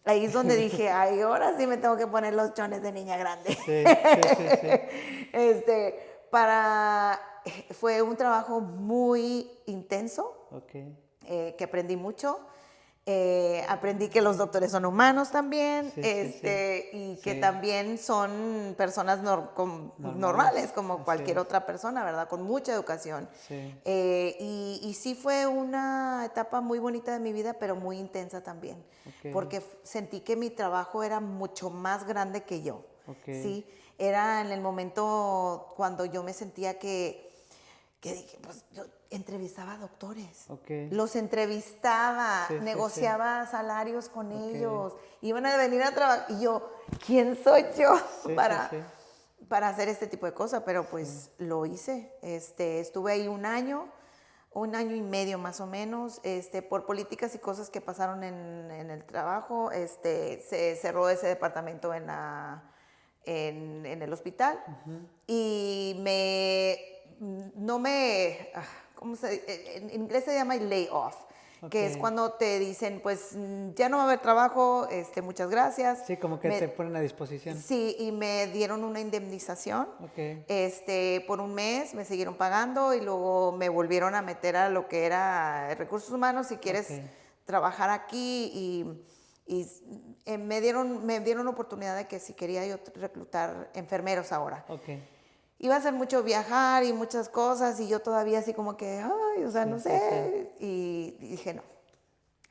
Ahí es donde dije, ay, ahora sí me tengo que poner los chones de niña grande. Sí, sí, sí, sí. Fue un trabajo muy intenso, Ok. que aprendí mucho. Aprendí que los doctores son humanos también, Sí, sí, sí. y que Sí. también son personas Normales. normales, como Así cualquier es. otra persona, ¿verdad? Con mucha educación. Sí. Y sí fue una etapa muy bonita de mi vida, pero muy intensa también, Ok. porque sentí que mi trabajo era mucho más grande que yo, Ok. ¿sí? Era en el momento cuando yo me sentía que dije, pues yo entrevistaba a doctores, Ok. los entrevistaba, Sí, sí, sí. negociaba salarios con Ok. ellos, iban a venir a trabajar y yo, ¿quién soy yo Sí, sí, para, sí. para hacer este tipo de cosas, pero pues lo hice. Estuve ahí un año y medio más o menos, por políticas y cosas que pasaron en el trabajo, se cerró ese departamento en el hospital y ¿cómo en inglés se llama lay off, que es cuando te dicen, pues ya no va a haber trabajo, muchas gracias. Sí, como que te ponen a disposición. Sí, y me dieron una indemnización. Por un mes me siguieron pagando y luego me volvieron a meter a lo que era recursos humanos, si quieres trabajar aquí, y me dieron oportunidad de que si quería yo reclutar enfermeros ahora. Iba a ser mucho viajar y muchas cosas y yo todavía así como que, ay, o sea, no sé. Y dije no.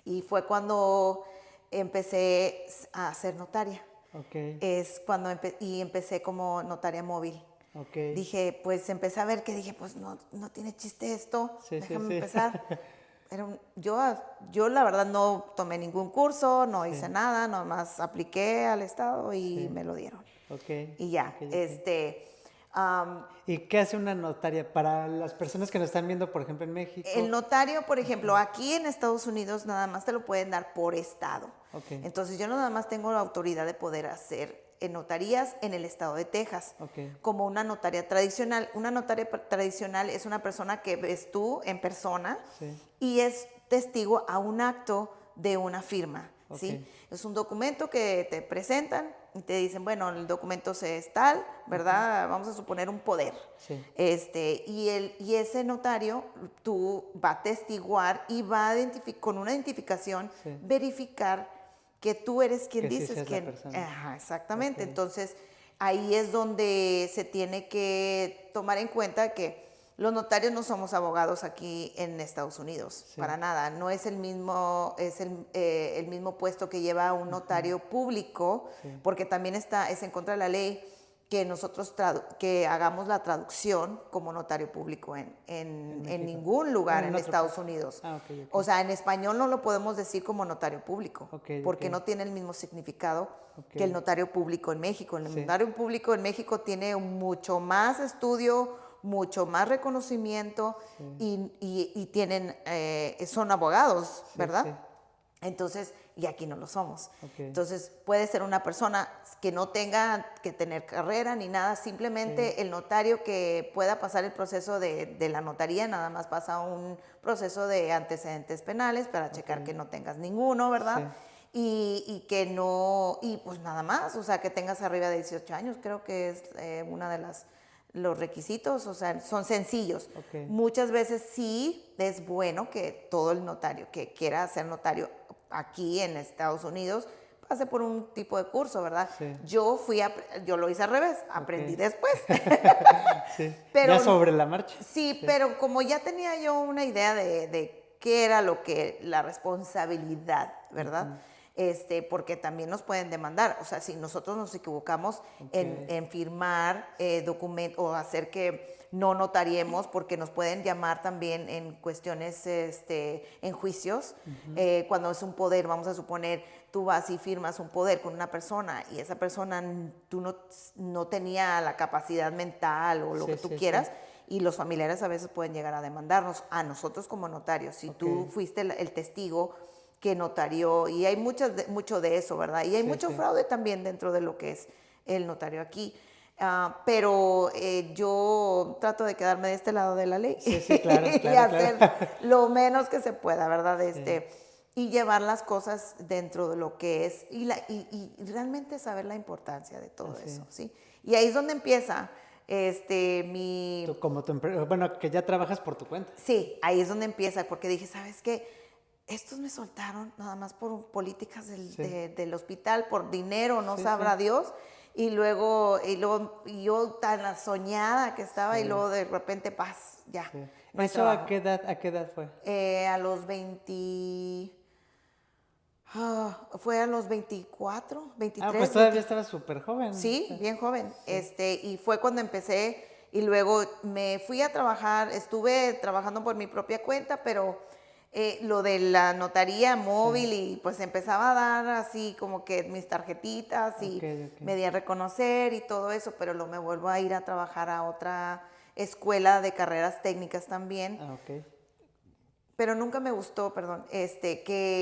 Y fue cuando empecé a ser notaria. Es cuando empecé como notaria móvil. Dije, pues empecé a ver que dije, pues no tiene chiste esto, déjame empezar. Yo la verdad no tomé ningún curso, no hice nada, nomás apliqué al estado y me lo dieron. Y ya, ¿Y qué hace una notaria para las personas que nos están viendo, por ejemplo, en México? El notario, por ejemplo, aquí en Estados Unidos nada más te lo pueden dar por estado. Entonces yo nada más tengo la autoridad de poder hacer notarías en el estado de Texas, como una notaria tradicional. Una notaria tradicional es una persona que ves tú en persona y es testigo a un acto de una firma. ¿Sí? Es un documento que te presentan y te dicen, bueno, el documento es tal, ¿verdad? Vamos a suponer un poder. Y ese notario tú va a testiguar y va a con una identificación verificar que tú eres quien dices que... Ajá, exactamente. Entonces, ahí es donde se tiene que tomar en cuenta que los notarios no somos abogados aquí en Estados Unidos, para nada. No es el mismo puesto que lleva un notario público, porque también es en contra de la ley que nosotros que hagamos la traducción como notario público en ningún lugar en Estados Unidos. O sea, en español no lo podemos decir como notario público, porque no tiene el mismo significado que el notario público en México. El notario público en México tiene mucho más estudio, mucho más reconocimiento y tienen, son abogados, ¿verdad? Entonces, y aquí no lo somos. Entonces, puede ser una persona que no tenga que tener carrera ni nada, simplemente el notario que pueda pasar el proceso de la notaría, nada más pasa un proceso de antecedentes penales para checar que no tengas ninguno, ¿verdad? Y que no, y pues nada más, o sea, que tengas arriba de 18 años, creo que es una de los requisitos, o sea, son sencillos. Muchas veces sí es bueno que todo el notario que quiera ser notario aquí en Estados Unidos pase por un tipo de curso, ¿verdad? Yo lo hice al revés, aprendí después. Pero, ya sobre la marcha. Sí, pero como ya tenía yo una idea de qué era la responsabilidad, ¿verdad? Porque también nos pueden demandar. O sea, si nosotros nos equivocamos en firmar documentos o hacer que no notariemos, porque nos pueden llamar también en cuestiones, en juicios. Cuando es un poder, vamos a suponer, tú vas y firmas un poder con una persona y esa persona tú no tenía la capacidad mental o lo que tú quieras. Y los familiares a veces pueden llegar a demandarnos a nosotros como notarios. Si tú fuiste el testigo que notarió, y hay mucho de eso, ¿verdad? Y hay mucho fraude también dentro de lo que es el notario aquí. Pero yo trato de quedarme de este lado de la ley claro, y hacer lo menos que se pueda, ¿verdad? Y llevar las cosas dentro de lo que es y realmente saber la importancia de todo eso, ¿sí? Y ahí es donde empieza bueno, que ya trabajas por tu cuenta. Sí, ahí es donde empieza, porque dije, ¿sabes qué? Estos me soltaron nada más por políticas del hospital, por dinero, no sabrá Dios. Y luego yo tan soñada que estaba y luego de repente paz, ya. No ¿Eso a qué edad fue? A los 20... fue a los 24, 23. Pues todavía estabas súper joven. Sí, bien joven. Y fue cuando empecé y luego me fui a trabajar, estuve trabajando por mi propia cuenta, pero lo de la notaría móvil Sí. y pues empezaba a dar así como que mis tarjetitas y Ok. me di a reconocer y todo eso, pero luego me vuelvo a ir a trabajar a otra escuela de carreras técnicas también, Ah, ok. pero nunca me gustó, perdón,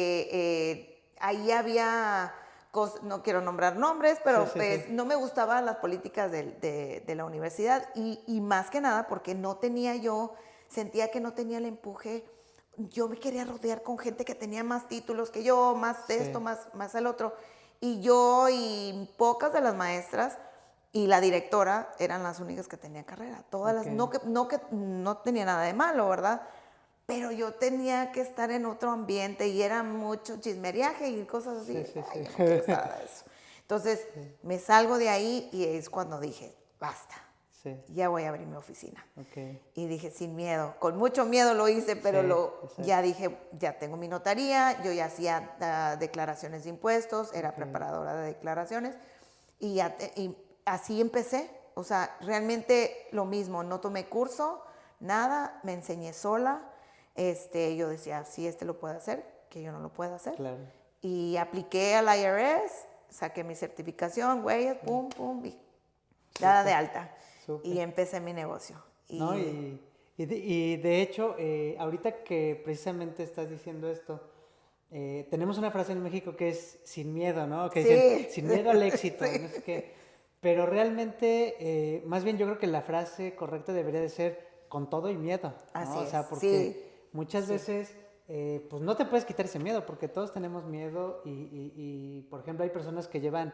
que ahí había, no quiero nombrar nombres, Sí, pero sí, sí. pues no me gustaban las políticas de la universidad y más que nada porque no tenía yo, sentía que no tenía el empuje. Yo me quería rodear con gente que tenía más títulos que yo, más de esto, Sí. más el otro. Y yo y pocas de las maestras y la directora eran las únicas que tenían carrera. Todas Ok. las, no tenía nada de malo, ¿verdad? Pero yo tenía que estar en otro ambiente y era mucho chismeriaje y cosas así. Sí, sí, Ay, sí. yo no quiero nada de eso. Entonces Sí, me salgo de ahí y es cuando dije, basta, sí. ya voy a abrir mi oficina. Ok. Y dije, sin miedo, con mucho miedo lo hice, Sí, pero ya exacto. dije, ya tengo mi notaría, yo ya hacía declaraciones de impuestos, era Ok. preparadora de declaraciones y así empecé. O sea, realmente lo mismo, no tomé curso, nada, me enseñé sola. Yo decía, si este lo puede hacer, que yo no lo puedo hacer. Claro. Y apliqué al IRS, saqué mi certificación, huellas, pum, pum, y dada de Súper, alta. Y súper. empecé mi negocio. ¿No? Y Y de hecho, ahorita que precisamente estás diciendo esto, tenemos una frase en México que es sin miedo, ¿no? Que dicen, sí, sin miedo al éxito, y no sé sí, qué. Pero realmente, más bien yo creo que la frase correcta debería de ser con todo y miedo, ¿no? así O es, sea, sí, porque muchas sí, veces, pues no te puedes quitar ese miedo, porque todos tenemos miedo por ejemplo, hay personas que llevan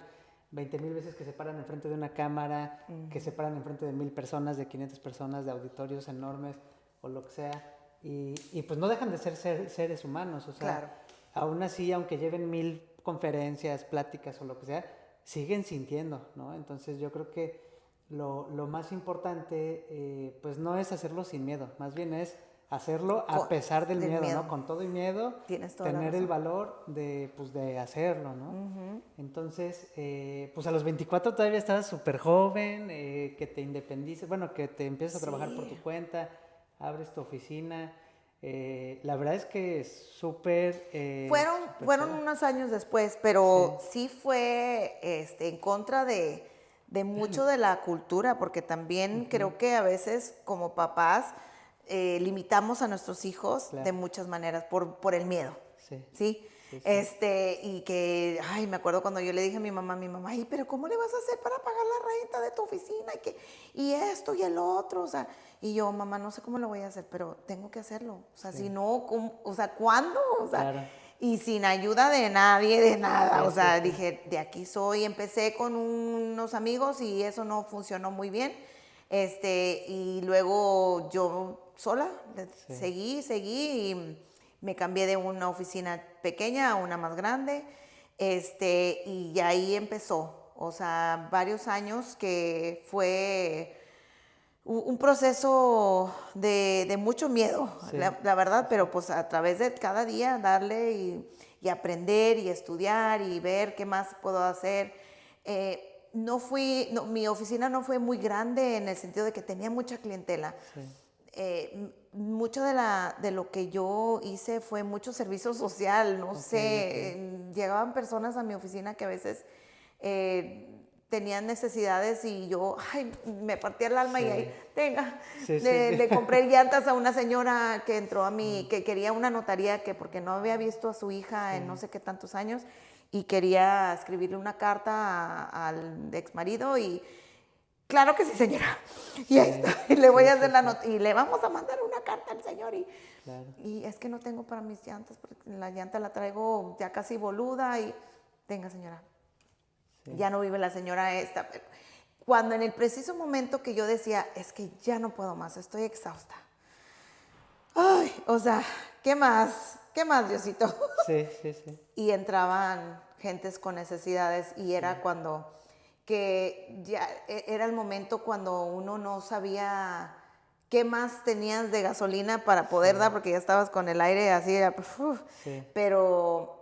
20,000 veces que se paran enfrente de una cámara, que se paran enfrente de 1,000 personas, de 500 personas, de auditorios enormes o lo que sea, pues no dejan de ser seres humanos, o sea, claro. aún así, aunque lleven 1,000 conferencias, pláticas o lo que sea, siguen sintiendo, ¿no? Entonces yo creo que lo más importante, pues no es hacerlo sin miedo, más bien es hacerlo a Con, pesar del del miedo, miedo, ¿no? Con todo y miedo, tienes toda la tener el razón. valor de, pues, de hacerlo, ¿no? Ujú. Entonces, pues a los 24 todavía estabas súper joven, que te independices, bueno, que te empiezas a trabajar por Sí, tu cuenta, abres tu oficina. La verdad es que es súper, súper fueron padre. unos años después, Sí. pero sí fue en contra de mucho de la cultura, porque también Ujú. creo que a veces como papás limitamos a nuestros hijos de Claro. muchas maneras por el miedo, Sí. ¿sí? Sí, sí. Y que, ay, me acuerdo cuando yo le dije a mi mamá, ay, pero ¿cómo le vas a hacer para pagar la renta de tu oficina? Y esto y el otro, o sea, y yo, mamá, no sé cómo lo voy a hacer, pero tengo que hacerlo. O sea, Sí. si no, o sea, ¿cuándo? O sea, Claro. y sin ayuda de nadie, de nada. Sí, O sí, sea, sí. dije, de aquí soy. Empecé con unos amigos y eso no funcionó muy bien. Y luego yo sola Sí. seguí y me cambié de una oficina pequeña a una más grande. Y ahí empezó. O sea, varios años que fue un proceso de mucho miedo, Sí. la Sí, verdad, sí. pero pues a través de cada día darle y aprender y estudiar y ver qué más puedo hacer. Mi oficina no fue muy grande en el sentido de que tenía mucha clientela. Sí. Mucho de lo que yo hice fue mucho servicio social, no Ok, ok. sé, llegaban personas a mi oficina que a veces tenían necesidades y yo, ay, me partía el alma y ahí, Sí. tenga, Sí, sí, sí. le compré llantas a una señora que entró a mí, Mm, que quería una notaría, que porque no había visto a su hija en no sí. sé qué tantos años y quería escribirle una carta al ex marido y claro que sí, señora. Y ahí está. Sí. Y le voy Sí, a sí, hacer la sí. nota. Y le vamos a mandar una carta al señor. Claro. Y es que no tengo para mis llantas, porque la llanta la traigo ya casi boluda. Y tenga, señora. Sí. Ya no vive la señora esta. Pero cuando en el preciso momento que yo decía, es que ya no puedo más, estoy exhausta. Ay, o sea, ¿qué más? ¿Qué más, Diosito? Sí, sí, sí. Y entraban gentes con necesidades y era Sí. cuando que ya era el momento cuando uno no sabía qué más tenías de gasolina para poder dar Sí. porque ya estabas con el aire así, Sí. pero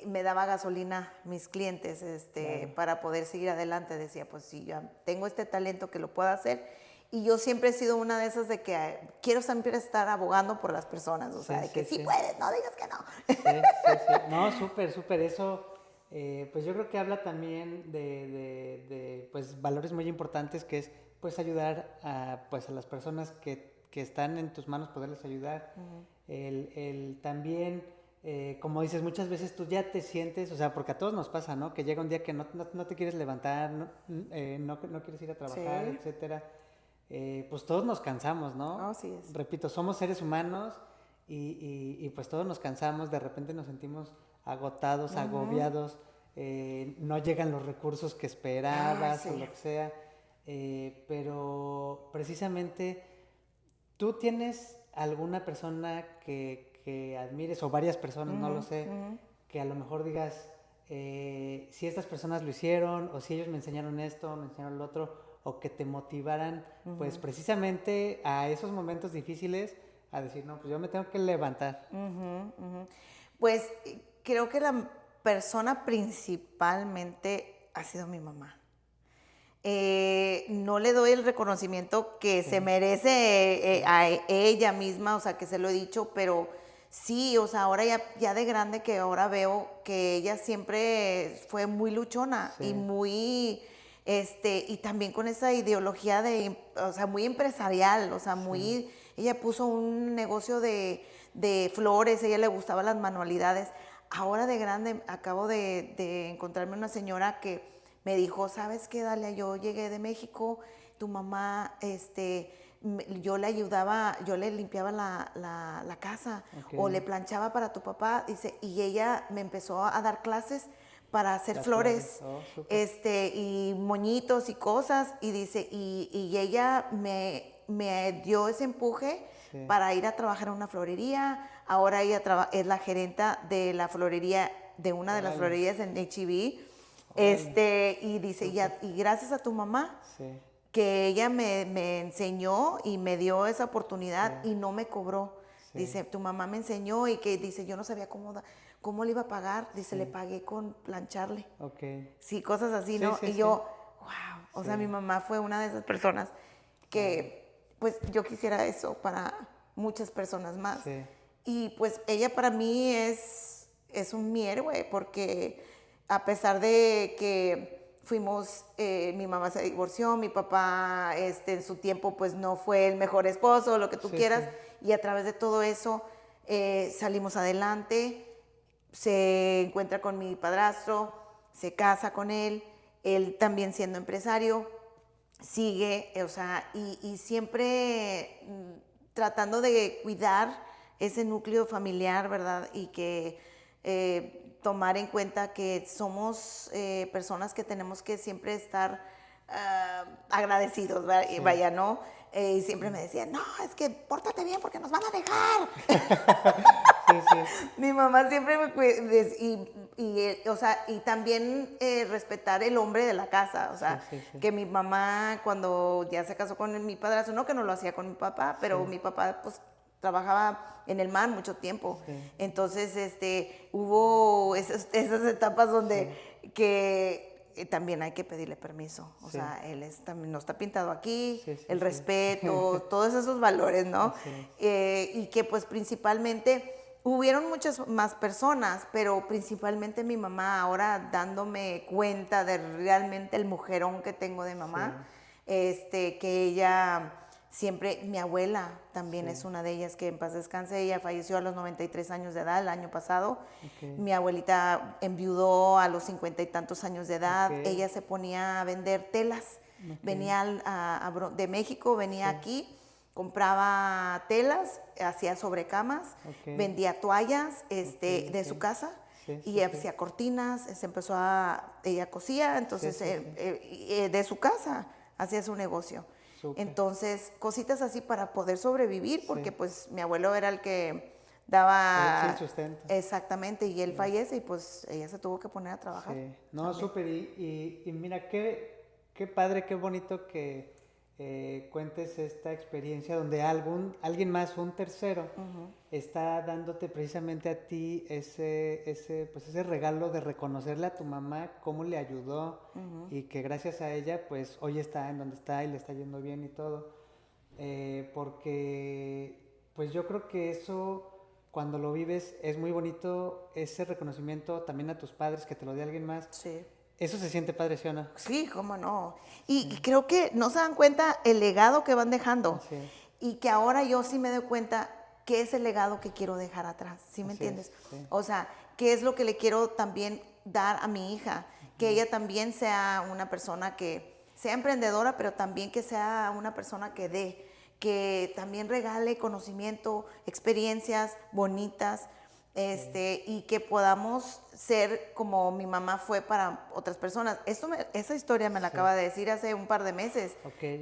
me daba gasolina mis clientes Claro. para poder seguir adelante. Decía, pues sí, ya tengo este talento que lo puedo hacer Y yo siempre he sido una de esas de que quiero siempre estar abogando por las personas, o sea, de que sí puedes, no digas que no. Sí. No, súper, súper. Eso, pues yo creo que habla también de pues, valores muy importantes, que es pues ayudar pues, a las personas que están en tus manos, poderles ayudar. El también, como dices, muchas veces tú ya te sientes, o sea, porque a todos nos pasa, ¿no? Que llega un día que no te quieres levantar, no quieres ir a trabajar, etcétera. Pues todos nos cansamos, ¿no? Así es. Repito, somos seres humanos y pues todos nos cansamos, de repente nos sentimos agotados, agobiados, no llegan los recursos que esperabas o lo que sea, pero precisamente tú tienes alguna persona que admires o varias personas, no lo sé, que a lo mejor digas, si estas personas lo hicieron o si ellos me enseñaron esto, me enseñaron lo otro, o que te motivaran pues precisamente a esos momentos difíciles a decir, no, pues yo me tengo que levantar. Pues creo que la persona principalmente ha sido mi mamá. No le doy el reconocimiento que se merece a ella misma, o sea, que se lo he dicho, pero sí, o sea, ahora ya de grande que ahora veo que ella siempre fue muy luchona y muy, y también con esa ideología o sea, muy empresarial, o sea, muy, ella puso un negocio de flores, a ella le gustaban las manualidades. Ahora de grande acabo de encontrarme una señora que me dijo, ¿sabes qué, Dalia? Yo llegué de México, tu mamá, yo le ayudaba, yo le limpiaba la casa o le planchaba para tu papá, dice, y ella me empezó a dar clases para hacer flores, y moñitos y cosas, y dice, y ella me dio ese empuje para ir a trabajar en una florería. Ahora ella es la gerenta de la florería, de una de las florerías en H-E-B. Y dice, y gracias a tu mamá, que ella me enseñó y me dio esa oportunidad y no me cobró. Dice, tu mamá me enseñó y que dice, yo no sabía cómo le iba a pagar. Dice, le pagué con plancharle. Sí, cosas así, ¿no? Y yo, wow, o sea, mi mamá fue una de esas personas que, pues, yo quisiera eso para muchas personas más. Y pues ella para mí es mi héroe, porque a pesar de que mi mamá se divorció, mi papá en su tiempo pues no fue el mejor esposo, lo que tú quieras, y a través de todo eso salimos adelante, se encuentra con mi padrastro, se casa con él también siendo empresario, sigue, o sea, y siempre tratando de cuidar ese núcleo familiar, ¿verdad? Y que tomar en cuenta que somos personas que tenemos que siempre estar agradecidos, ¿verdad? Vaya, ¿no? Y siempre me decían, no, es que pórtate bien porque nos van a dejar. Mi mamá siempre me cuida, o sea, y también respetar el hombre de la casa, o sea, que mi mamá cuando ya se casó con mi padrastro, no que no lo hacía con mi papá, pero mi papá pues trabajaba en el mar mucho tiempo. Entonces, hubo esas etapas donde que también hay que pedirle permiso. O sea, él también no está pintado aquí, el respeto, todos esos valores, ¿no? Y que pues principalmente hubieron muchas más personas, pero principalmente mi mamá, ahora dándome cuenta de realmente el mujerón que tengo de mamá, que ella siempre, mi abuela también es una de ellas, que en paz descanse, ella falleció a los 93 años de edad el año pasado. Mi abuelita enviudó a los 50 y tantos años de edad. Ella se ponía a vender telas. Venía de México, venía aquí, compraba telas, hacía sobrecamas, vendía toallas de su casa y hacía cortinas, ella cosía, entonces de su casa hacía su negocio. Entonces, cositas así para poder sobrevivir, porque pues mi abuelo era el que daba... el sustento. Exactamente, y él fallece y pues ella se tuvo que poner a trabajar. No, súper, y mira, qué padre, qué bonito que cuentes esta experiencia donde alguien más, un tercero, está dándote precisamente a ti ese regalo de reconocerle a tu mamá cómo le ayudó y que gracias a ella pues hoy está en donde está y le está yendo bien y todo. porque pues yo creo que eso, cuando lo vives, es muy bonito, ese reconocimiento también a tus padres, que te lo dé alguien más. Sí. Eso se siente padre, ¿sí o no? Sí, cómo no. Y creo que no se dan cuenta el legado que van dejando. Así es. Y que ahora yo sí me doy cuenta qué es el legado que quiero dejar atrás, ¿sí me Así entiendes? es, sí. O sea, qué es lo que le quiero también dar a mi hija, que ella también sea una persona que sea emprendedora, pero también que sea una persona que dé, que también regale conocimiento, experiencias bonitas, y que podamos ser como mi mamá fue para otras personas. Esa historia me la acaba de decir hace un par de meses. Okay.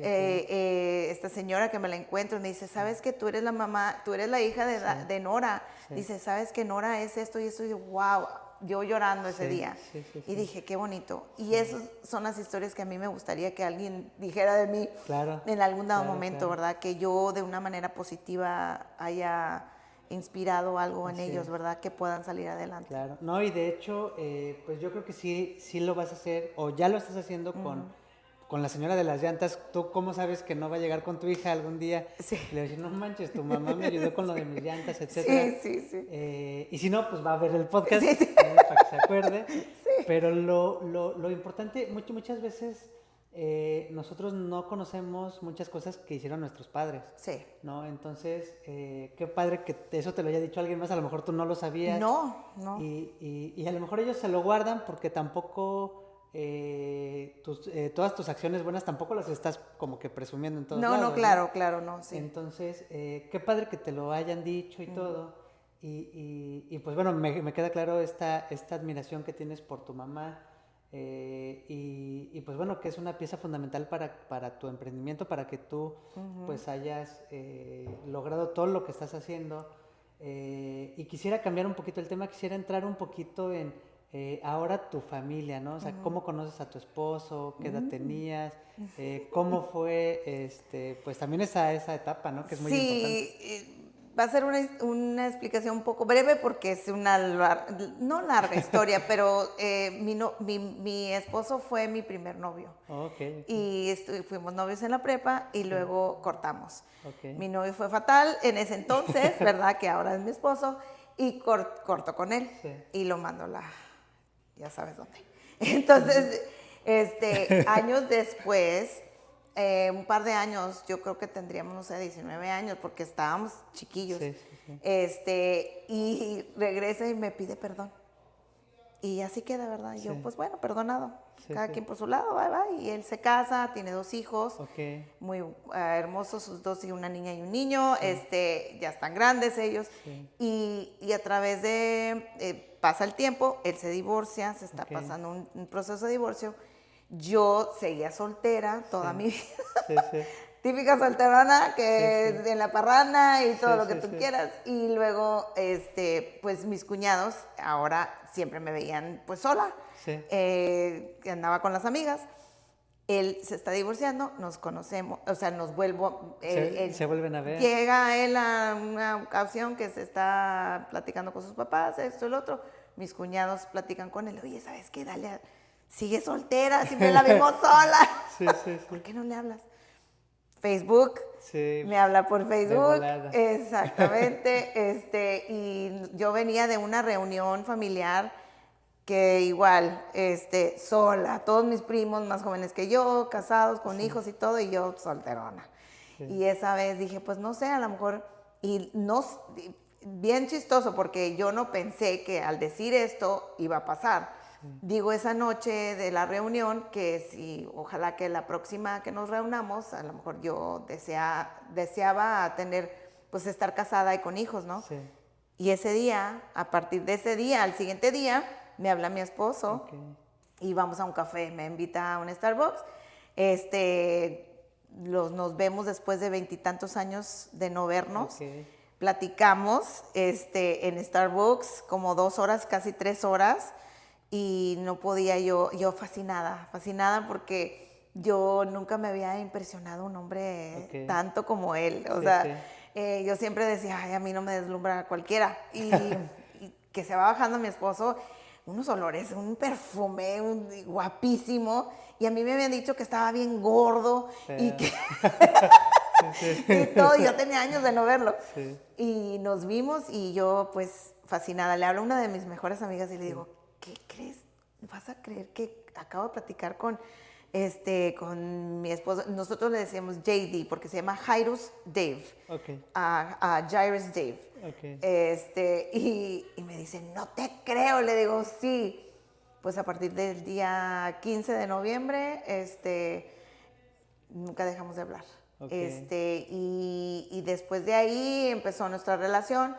Esta señora que me la encuentro y me dice, ¿sabes que tú eres la mamá, tú eres la hija de Nora? Sí. Dice, ¿sabes que Nora es esto y eso? Y yo, wow, yo llorando ese día. Y Sí. dije, qué bonito. Y esas son las historias que a mí me gustaría que alguien dijera de mí en algún dado momento, ¿verdad? Que yo de una manera positiva haya inspirado algo en ellos, ¿verdad? Que puedan salir adelante. Claro, no, y de hecho, pues yo creo que sí lo vas a hacer, o ya lo estás haciendo con la señora de las llantas. ¿Tú cómo sabes que no va a llegar con tu hija algún día? Sí. Y le vas a decir, no manches, tu mamá me ayudó con lo de mis llantas, etcétera. Sí. Y si no, pues va a ver el podcast Sí. para que se acuerde. Pero lo importante, muchas veces nosotros no conocemos muchas cosas que hicieron nuestros padres. Sí. ¿No? Entonces, qué padre que eso te lo haya dicho alguien más, a lo mejor tú no lo sabías. No. Y a lo mejor ellos se lo guardan porque tampoco todas tus acciones buenas tampoco las estás como que presumiendo en todos lados. No, claro, no, sí. Entonces, qué padre que te lo hayan dicho y todo. Y pues bueno, me queda claro esta admiración que tienes por tu mamá. Y pues bueno, que es una pieza fundamental para tu emprendimiento, para que tú pues hayas logrado todo lo que estás haciendo. Y quisiera cambiar un poquito el tema, quisiera entrar un poquito en ahora tu familia, ¿no? O sea, ¿cómo conoces a tu esposo? ¿Qué edad tenías? ¿Cómo fue pues también esa etapa, ¿no? Que es muy importante. Sí, va a ser una explicación un poco breve porque es una no larga historia, pero mi esposo fue mi primer novio. Okay. Y fuimos novios en la prepa y luego cortamos. Okay. Mi novio fue fatal en ese entonces, ¿verdad? Que ahora es mi esposo. Y corto con él y lo mando ya sabes dónde. Entonces, años después... un par de años, yo creo que tendríamos, no sé, 19 años, porque estábamos chiquillos. Sí. Y regresa y me pide perdón. Y así queda, ¿verdad? Y yo, pues bueno, perdonado. Cada quien por su lado, bye. Y él se casa, tiene 2 hijos. Okay. Muy hermosos, sus 2 hijos, una niña y un niño. Ya están grandes ellos. Y a través de, pasa el tiempo, él se divorcia, se está pasando un proceso de divorcio. Yo seguía soltera toda mi vida. Sí. Típica solterona que es en la parranda y todo lo que tú sí. quieras. Y luego, pues mis cuñados ahora siempre me veían pues sola. Que andaba con las amigas. Él se está divorciando, nos conocemos, o sea, nos vuelvo... se vuelven a ver. Llega él a una ocasión que se está platicando con sus papás, esto y lo otro. Mis cuñados platican con él. Oye, ¿sabes qué? Dalia sigue soltera, siempre la vemos sola. Sí. ¿Por qué no le hablas? Facebook, me habla por Facebook. Exactamente. Y yo venía de una reunión familiar que igual, sola, todos mis primos más jóvenes que yo, casados con hijos y todo, y yo solterona. Y esa vez dije, pues no sé, a lo mejor, bien chistoso, porque yo no pensé que al decir esto iba a pasar. Digo esa noche de la reunión que ojalá que la próxima que nos reunamos, a lo mejor yo deseaba pues estar casada y con hijos, ¿no? Sí. Y ese día, a partir de ese día, al siguiente día, me habla mi esposo y vamos a un café, me invita a un Starbucks. Nos vemos después de 20 y tantos años de no vernos. Platicamos en Starbucks como 2 horas, casi 3 horas. Y no podía yo fascinada porque yo nunca me había impresionado un hombre tanto como él. O sea, yo siempre decía, ay, a mí no me deslumbra cualquiera. Y que se va bajando mi esposo, unos olores, un perfume guapísimo. Y a mí me habían dicho que estaba bien gordo y que... sí. Y todo, yo tenía años de no verlo. Sí. Y nos vimos y yo pues fascinada. Le hablo a una de mis mejores amigas y le digo, ¿qué crees? ¿Vas a creer que acabo de platicar con mi esposo? Nosotros le decíamos JD porque se llama Jairus Dave. Ok. A Jairus Dave. Ok. Y me dice, no te creo. Le digo, sí. Pues a partir del día 15 de noviembre, nunca dejamos de hablar. Ok. Y después de ahí empezó nuestra relación.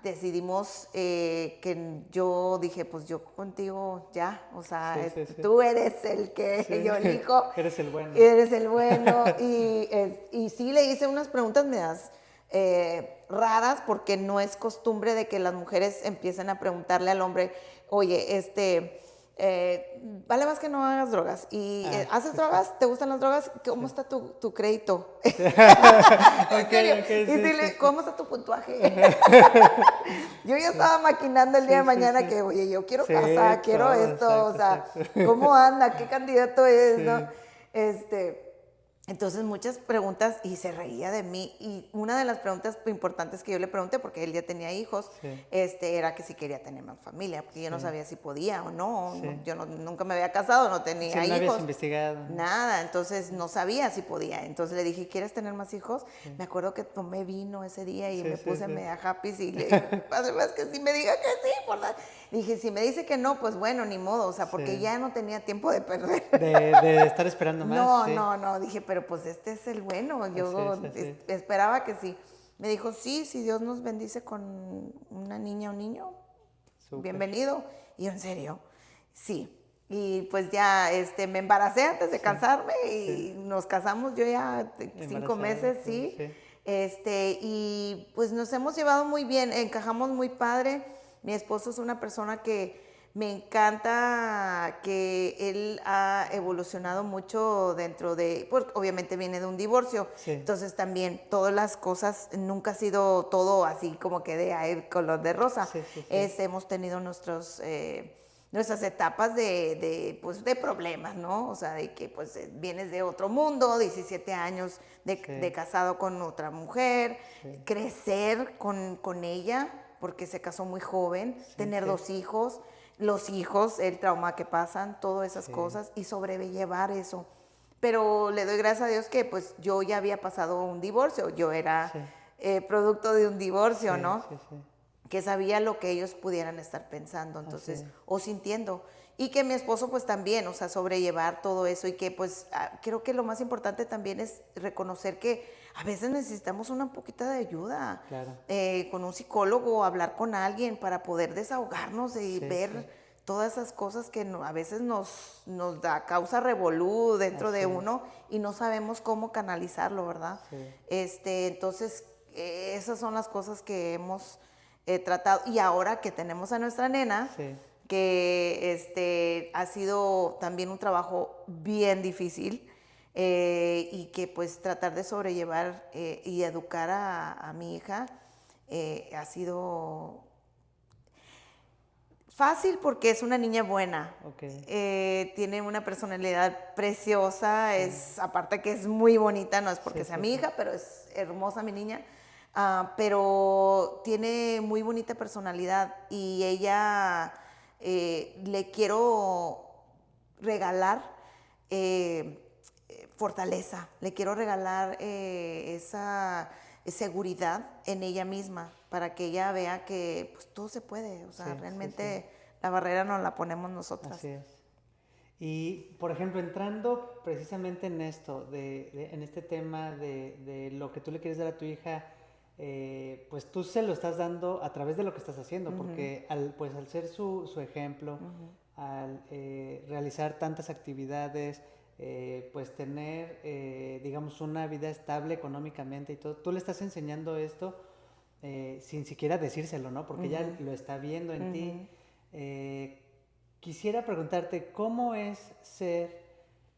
Decidimos que yo dije, pues yo contigo ya, o sea, Sí, sí, sí. tú eres el que Sí. yo elijo. Eres el bueno. Eres el bueno. Y sí le hice unas preguntas medias raras porque no es costumbre de que las mujeres empiecen a preguntarle al hombre, oye, vale más que no hagas drogas. ¿Y haces sí, drogas? ¿Te gustan las drogas? ¿Cómo está tu crédito? Sí. ¿En serio? Ok, Y sí, dile, sí, sí. ¿cómo está tu puntuaje? Yo ya estaba maquinando el día de Sí, sí, mañana sí. que, oye, yo quiero Sí, casa, quiero todo, esto, o sea, exacto. ¿cómo anda? ¿Qué candidato es? Sí. ¿No? Entonces muchas preguntas y se reía de mí. Y una de las preguntas importantes que yo le pregunté, porque él ya tenía hijos, Sí. era que si quería tener más familia, porque yo no Sí. sabía si podía o no. Sí. Yo nunca me había casado, no Sí, tenía no habías hijos. investigado. Nada, entonces no sabía si podía. Entonces le dije, ¿quieres tener más hijos? Sí. Me acuerdo que tomé vino ese día y Sí, me sí, puse sí. media happy y le dije, además que si me diga que sí, por la... Dije, si me dice que no, pues bueno, ni modo, o sea, porque Sí. ya no tenía tiempo de perder. De estar esperando más. Sí. No, dije, pero pues este es el bueno, yo Así es, así es. esperaba que sí. Me dijo, sí, si Dios nos bendice con una niña o un niño, Súper. bienvenido. Y yo, ¿en serio? Sí. Y pues ya me embaracé antes de casarme y nos casamos yo ya 5 Embarazada, meses, todo, sí. sí. Y pues nos hemos llevado muy bien, encajamos muy padre. Mi esposo es una persona que me encanta, que él ha evolucionado mucho dentro de, pues obviamente viene de un divorcio, Sí. entonces también todas las cosas, nunca ha sido todo así como que de color de rosa. Sí, sí, sí. Hemos tenido nuestras etapas pues, de problemas, ¿no? O sea, de que pues vienes de otro mundo, 17 años de casado con otra mujer, crecer con ella, porque se casó muy joven, tener 2 hijos, los hijos, el trauma que pasan, todas esas cosas, y sobrellevar eso. Pero le doy gracias a Dios que pues yo ya había pasado un divorcio, yo era producto de un divorcio, ¿no? Sí, sí. Que sabía lo que ellos pudieran estar pensando, entonces, Así es. o sintiendo. Y que mi esposo pues también, o sea, sobrellevar todo eso y que pues creo que lo más importante también es reconocer que a veces necesitamos una poquita de ayuda. Claro. Con un psicólogo, hablar con alguien para poder desahogarnos y ver todas esas cosas que a veces nos da causa revolú dentro de uno y no sabemos cómo canalizarlo, ¿verdad? Sí. Entonces, esas son las cosas que hemos tratado. Y ahora que tenemos a nuestra nena, que ha sido también un trabajo bien difícil y que pues tratar de sobrellevar y educar a mi hija ha sido fácil porque es una niña buena. Okay. Tiene una personalidad preciosa, aparte que es muy bonita, no es porque sea mi hija, pero es hermosa mi niña. Pero tiene muy bonita personalidad y ella le quiero regalar fortaleza, le quiero regalar esa seguridad en ella misma para que ella vea que pues, todo se puede, o sea, realmente la barrera nos la ponemos nosotras. Así es. Y, por ejemplo, entrando precisamente en esto, en este tema de lo que tú le quieres dar a tu hija, pues tú se lo estás dando a través de lo que estás haciendo, porque al ser su ejemplo, al realizar tantas actividades, pues tener, digamos, una vida estable económicamente y todo, tú le estás enseñando esto sin siquiera decírselo, ¿no? Porque ella lo está viendo en ti. Quisiera preguntarte, ¿cómo es ser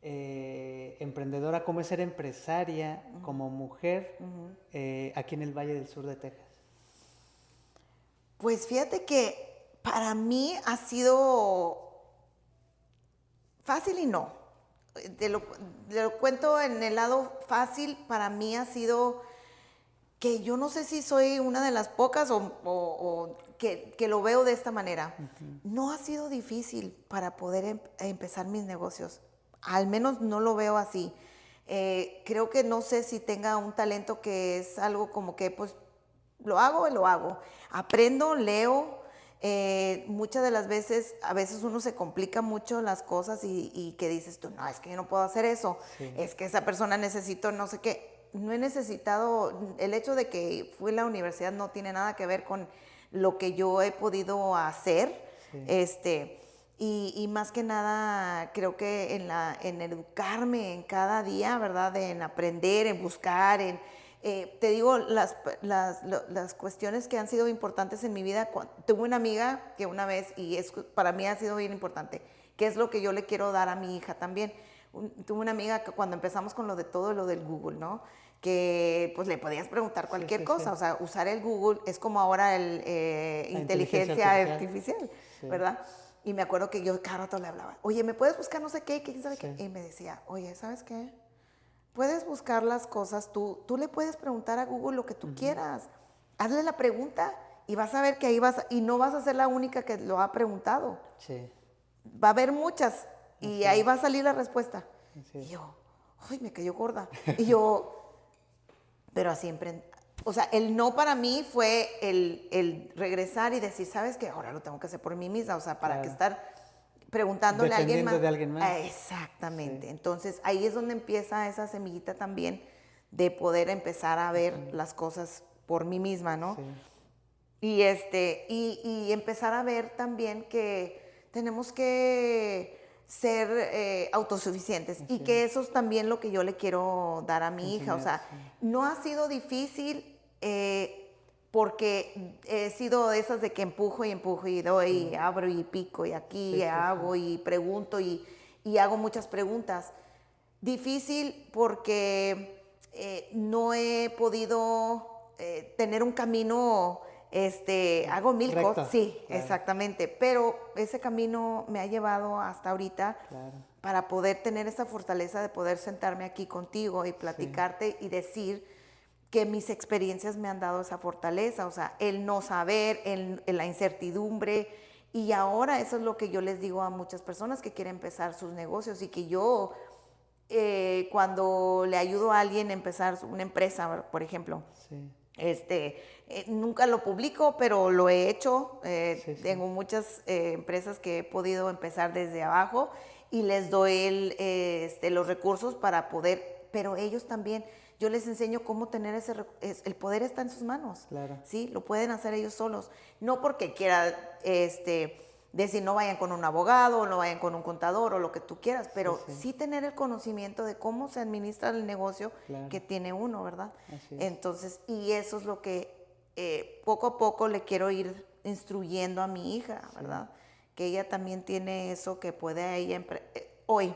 emprendedora, cómo es ser empresaria como mujer aquí en el Valle del Sur de Texas? Pues fíjate que para mí ha sido fácil y no. te lo, te lo cuento en el lado fácil, para mí ha sido que yo no sé si soy una de las pocas o que lo veo de esta manera. No ha sido difícil para poder empezar mis negocios. Al menos no lo veo así. Creo que no sé si tenga un talento que es algo como que pues lo hago y lo hago. Aprendo, leo. Muchas de las veces, a veces uno se complica mucho las cosas y que dices tú, no, es que yo no puedo hacer eso. Sí. Es que esa persona necesito no sé qué. No he necesitado, el hecho de que fui a la universidad no tiene nada que ver con lo que yo he podido hacer. Sí. Y más que nada, creo que en educarme en cada día, ¿verdad? En aprender, en buscar, te digo, las cuestiones que han sido importantes en mi vida. Tuve una amiga que una vez, y para mí ha sido bien importante, que es lo que yo le quiero dar a mi hija también. Tuve una amiga que cuando empezamos con lo de todo lo del Google, ¿no? Que pues le podías preguntar cualquier cosa, o sea, usar el Google es como ahora inteligencia artificial, ¿verdad? Y me acuerdo que yo cada rato le hablaba, oye, ¿me puedes buscar no sé qué? ¿Quién sabe qué? Y me decía, oye, ¿sabes qué? Puedes buscar las cosas tú le puedes preguntar a Google lo que tú quieras. Hazle la pregunta y vas a ver que ahí y no vas a ser la única que lo ha preguntado. Sí. Va a haber muchas y ahí va a salir la respuesta. Así Y es. yo, ay, me cayó gorda. Y yo, pero así o sea, el no para mí fue el regresar y decir, ¿sabes qué? Ahora lo tengo que hacer por mí misma, o sea, para Claro. que estar preguntándole a alguien Dependiendo más. de alguien más. Exactamente. Sí. Entonces, ahí es donde empieza esa semillita también de poder empezar a ver las cosas por mí misma, ¿no? Sí. Y empezar a ver también que tenemos que ser autosuficientes y que eso es también lo que yo le quiero dar a mi hija. O sea, no ha sido difícil porque he sido de esas de que empujo y empujo y doy y abro y pico y aquí hago y pregunto y hago muchas preguntas. Difícil porque no he podido tener un camino, hago mil Recto, cosas, sí, claro. exactamente, pero ese camino me ha llevado hasta ahorita Claro. para poder tener esa fortaleza de poder sentarme aquí contigo y platicarte y decir que mis experiencias me han dado esa fortaleza, o sea, el no saber, la incertidumbre. Y ahora eso es lo que yo les digo a muchas personas que quieren empezar sus negocios y que yo cuando le ayudo a alguien a empezar una empresa, por ejemplo, Sí. nunca lo publico, pero lo he hecho. Sí. Tengo muchas empresas que he podido empezar desde abajo y les doy los recursos para poder, pero ellos también, yo les enseño cómo tener el poder está en sus manos. Claro. ¿Sí? Lo pueden hacer ellos solos. No porque quiera decir no vayan con un abogado o no vayan con un contador o lo que tú quieras, pero sí tener el conocimiento de cómo se administra el negocio que tiene uno, ¿verdad? Así es. Entonces, y eso es lo que poco a poco le quiero ir instruyendo a mi hija, ¿verdad? Que ella también tiene eso que puede ella hoy,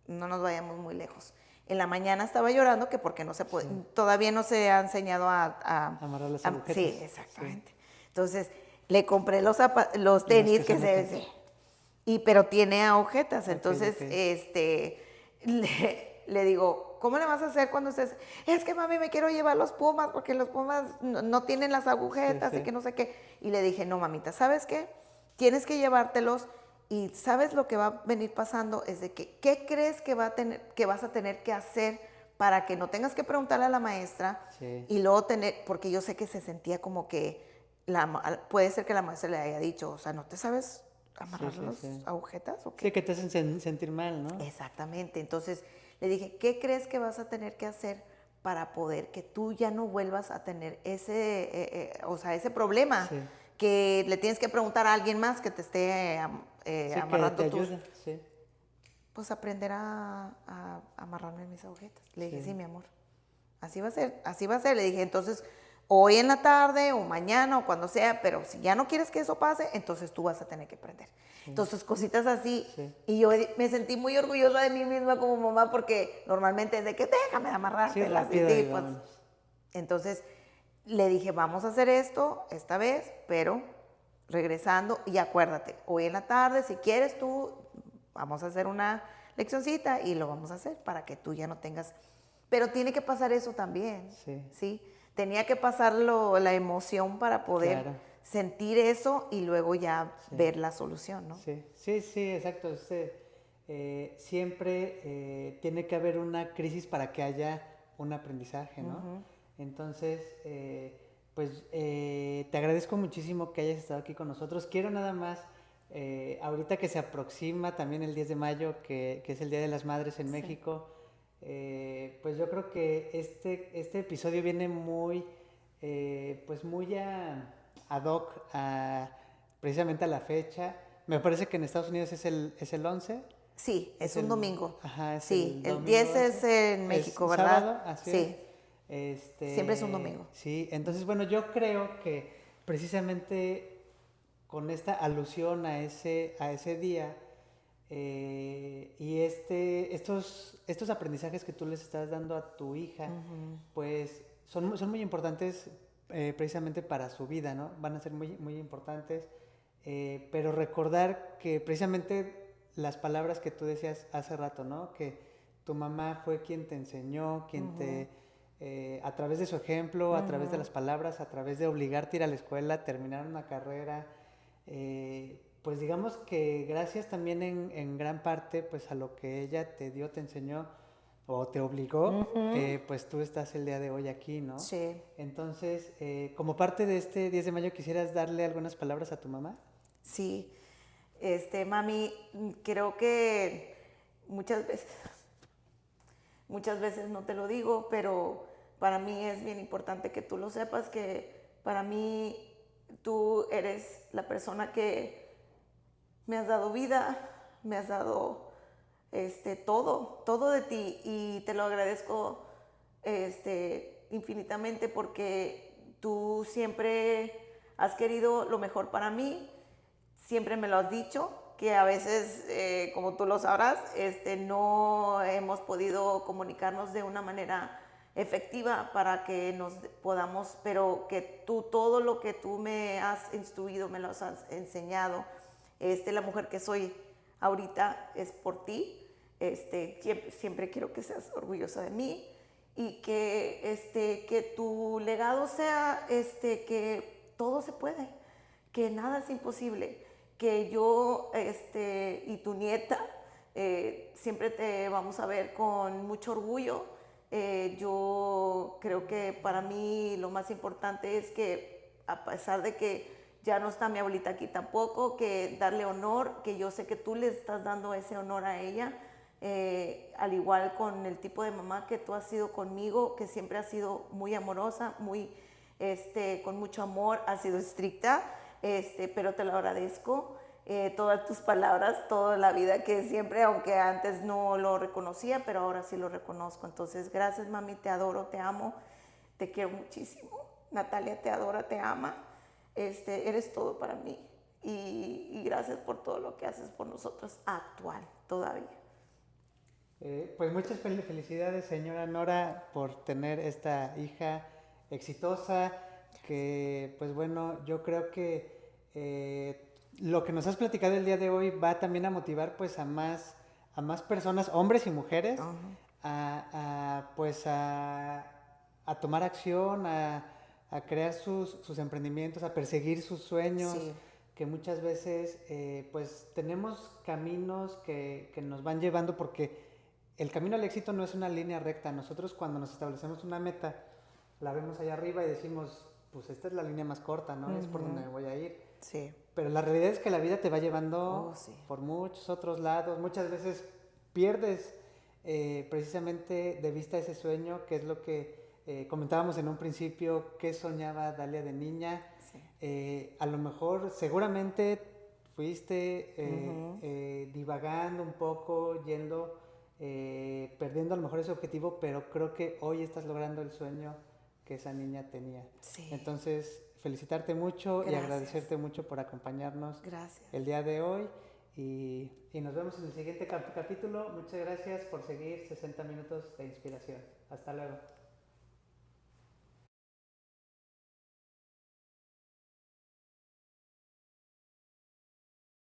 no nos vayamos muy lejos. En la mañana estaba llorando que porque no se puede, todavía no se ha enseñado a amarrar las agujetas. sí, exactamente. Entonces, le compré los tenis que se pero tiene agujetas. Entonces, le digo, ¿cómo le vas a hacer cuando estés? Es que mami, me quiero llevar los Pumas porque los Pumas no tienen las agujetas y que no sé qué. Y le dije, no, mamita, ¿sabes qué? Tienes que llevártelos y ¿sabes lo que va a venir pasando? Es de que, ¿qué crees que vas a tener que hacer para que no tengas que preguntarle a la maestra y luego porque yo sé que se sentía como que puede ser que la maestra le haya dicho, o sea, ¿no te sabes amarrar las agujetas o qué? Sí, que te hacen sentir mal, ¿no? Exactamente. Entonces le dije, ¿qué crees que vas a tener que hacer para poder que tú ya no vuelvas a tener ese problema? Sí. Que le tienes que preguntar a alguien más que te esté amarrando que te tus... ayude. Sí. Pues aprender a amarrarme mis agujetas. Le dije, sí, mi amor, así va a ser, así va a ser. Le dije, entonces, hoy en la tarde o mañana o cuando sea, pero si ya no quieres que eso pase, entonces tú vas a tener que aprender. Entonces, cositas así. Y yo me sentí muy orgullosa de mí misma como mamá porque normalmente es de que déjame amarrarte. Pues, entonces, le dije, vamos a hacer esto esta vez, pero regresando y acuérdate, hoy en la tarde, si quieres tú, vamos a hacer leccioncita y lo vamos a hacer para que tú ya no tengas... Pero tiene que pasar eso también, Sí. ¿sí? Tenía que pasar la emoción para poder Claro. sentir eso y luego ya Sí. ver la solución, ¿no? Sí, sí, sí, exacto. Siempre tiene que haber una crisis para que haya un aprendizaje, ¿no? Ujú. Entonces, pues te agradezco muchísimo que hayas estado aquí con nosotros. Quiero nada más, ahorita que se aproxima también el 10 de mayo, que es el Día de las Madres en Sí. México, pues yo creo que este episodio viene muy, pues muy ad hoc precisamente a la fecha. Me parece que en Estados Unidos es el 11. Sí, es un el, domingo. Ajá, es Sí, el el domingo 10 es 11. en Es México, sábado, ¿verdad? así es. Sí, siempre es un domingo. Sí, entonces bueno, yo creo que precisamente con esta alusión a ese día y estos aprendizajes que tú les estás dando a tu hija, pues son muy importantes precisamente para su vida, ¿no? Van a ser muy, muy importantes, pero recordar que precisamente las palabras que tú decías hace rato, ¿no? Que tu mamá fue quien te enseñó, quien a través de su ejemplo, a través de las palabras, a través de obligarte a ir a la escuela, terminar una carrera, pues digamos que gracias también en gran parte pues a lo que ella te dio, te enseñó o te obligó, pues tú estás el día de hoy aquí, ¿no? Sí. Entonces, como parte de este 10 de mayo, ¿quisieras darle algunas palabras a tu mamá? Sí, mami, creo que muchas veces no te lo digo, pero para mí es bien importante que tú lo sepas, que para mí tú eres la persona que me has dado vida, me has dado todo de ti y te lo agradezco infinitamente porque tú siempre has querido lo mejor para mí, siempre me lo has dicho, que a veces, como tú lo sabrás, no hemos podido comunicarnos de una manera efectiva para que nos podamos, pero que tú, todo lo que tú me has instruido, me lo has enseñado, la mujer que soy ahorita es por ti, siempre quiero que seas orgullosa de mí y que tu legado sea que todo se puede, que nada es imposible, que yo y tu nieta siempre te vamos a ver con mucho orgullo. Yo creo que para mí lo más importante es que a pesar de que ya no está mi abuelita aquí tampoco, que darle honor, que yo sé que tú le estás dando ese honor a ella, al igual con el tipo de mamá que tú has sido conmigo, que siempre has sido muy amorosa, muy, con mucho amor, has sido estricta, pero te lo agradezco. Todas tus palabras, toda la vida que siempre, aunque antes no lo reconocía, pero ahora sí lo reconozco. Entonces, gracias mami, te adoro, te amo, te quiero muchísimo. Natalia te adora, te ama, eres todo para mí y gracias por todo lo que haces por nosotros actual todavía. Pues muchas felicidades, señora Nora, por tener esta hija exitosa, que pues bueno, yo creo que lo que nos has platicado el día de hoy va también a motivar pues a más personas, hombres y mujeres, pues a tomar acción, a crear sus emprendimientos, a perseguir sus sueños, Sí. que muchas veces pues tenemos caminos que nos van llevando porque el camino al éxito no es una línea recta. Nosotros cuando nos establecemos una meta, la vemos allá arriba y decimos, pues esta es la línea más corta, ¿no? Es por donde me voy a ir. Sí. Pero la realidad es que la vida te va llevando Sí. por muchos otros lados. Muchas veces pierdes precisamente de vista ese sueño, que es lo que comentábamos en un principio, qué soñaba Dalia de niña. Sí. A lo mejor, seguramente fuiste divagando un poco, yendo, perdiendo a lo mejor ese objetivo, pero creo que hoy estás logrando el sueño que esa niña tenía. Sí. Entonces, felicitarte mucho. Gracias. Y agradecerte mucho por acompañarnos. Gracias. El día de hoy y nos vemos en el siguiente capítulo. Muchas gracias por seguir 60 minutos de inspiración. Hasta luego.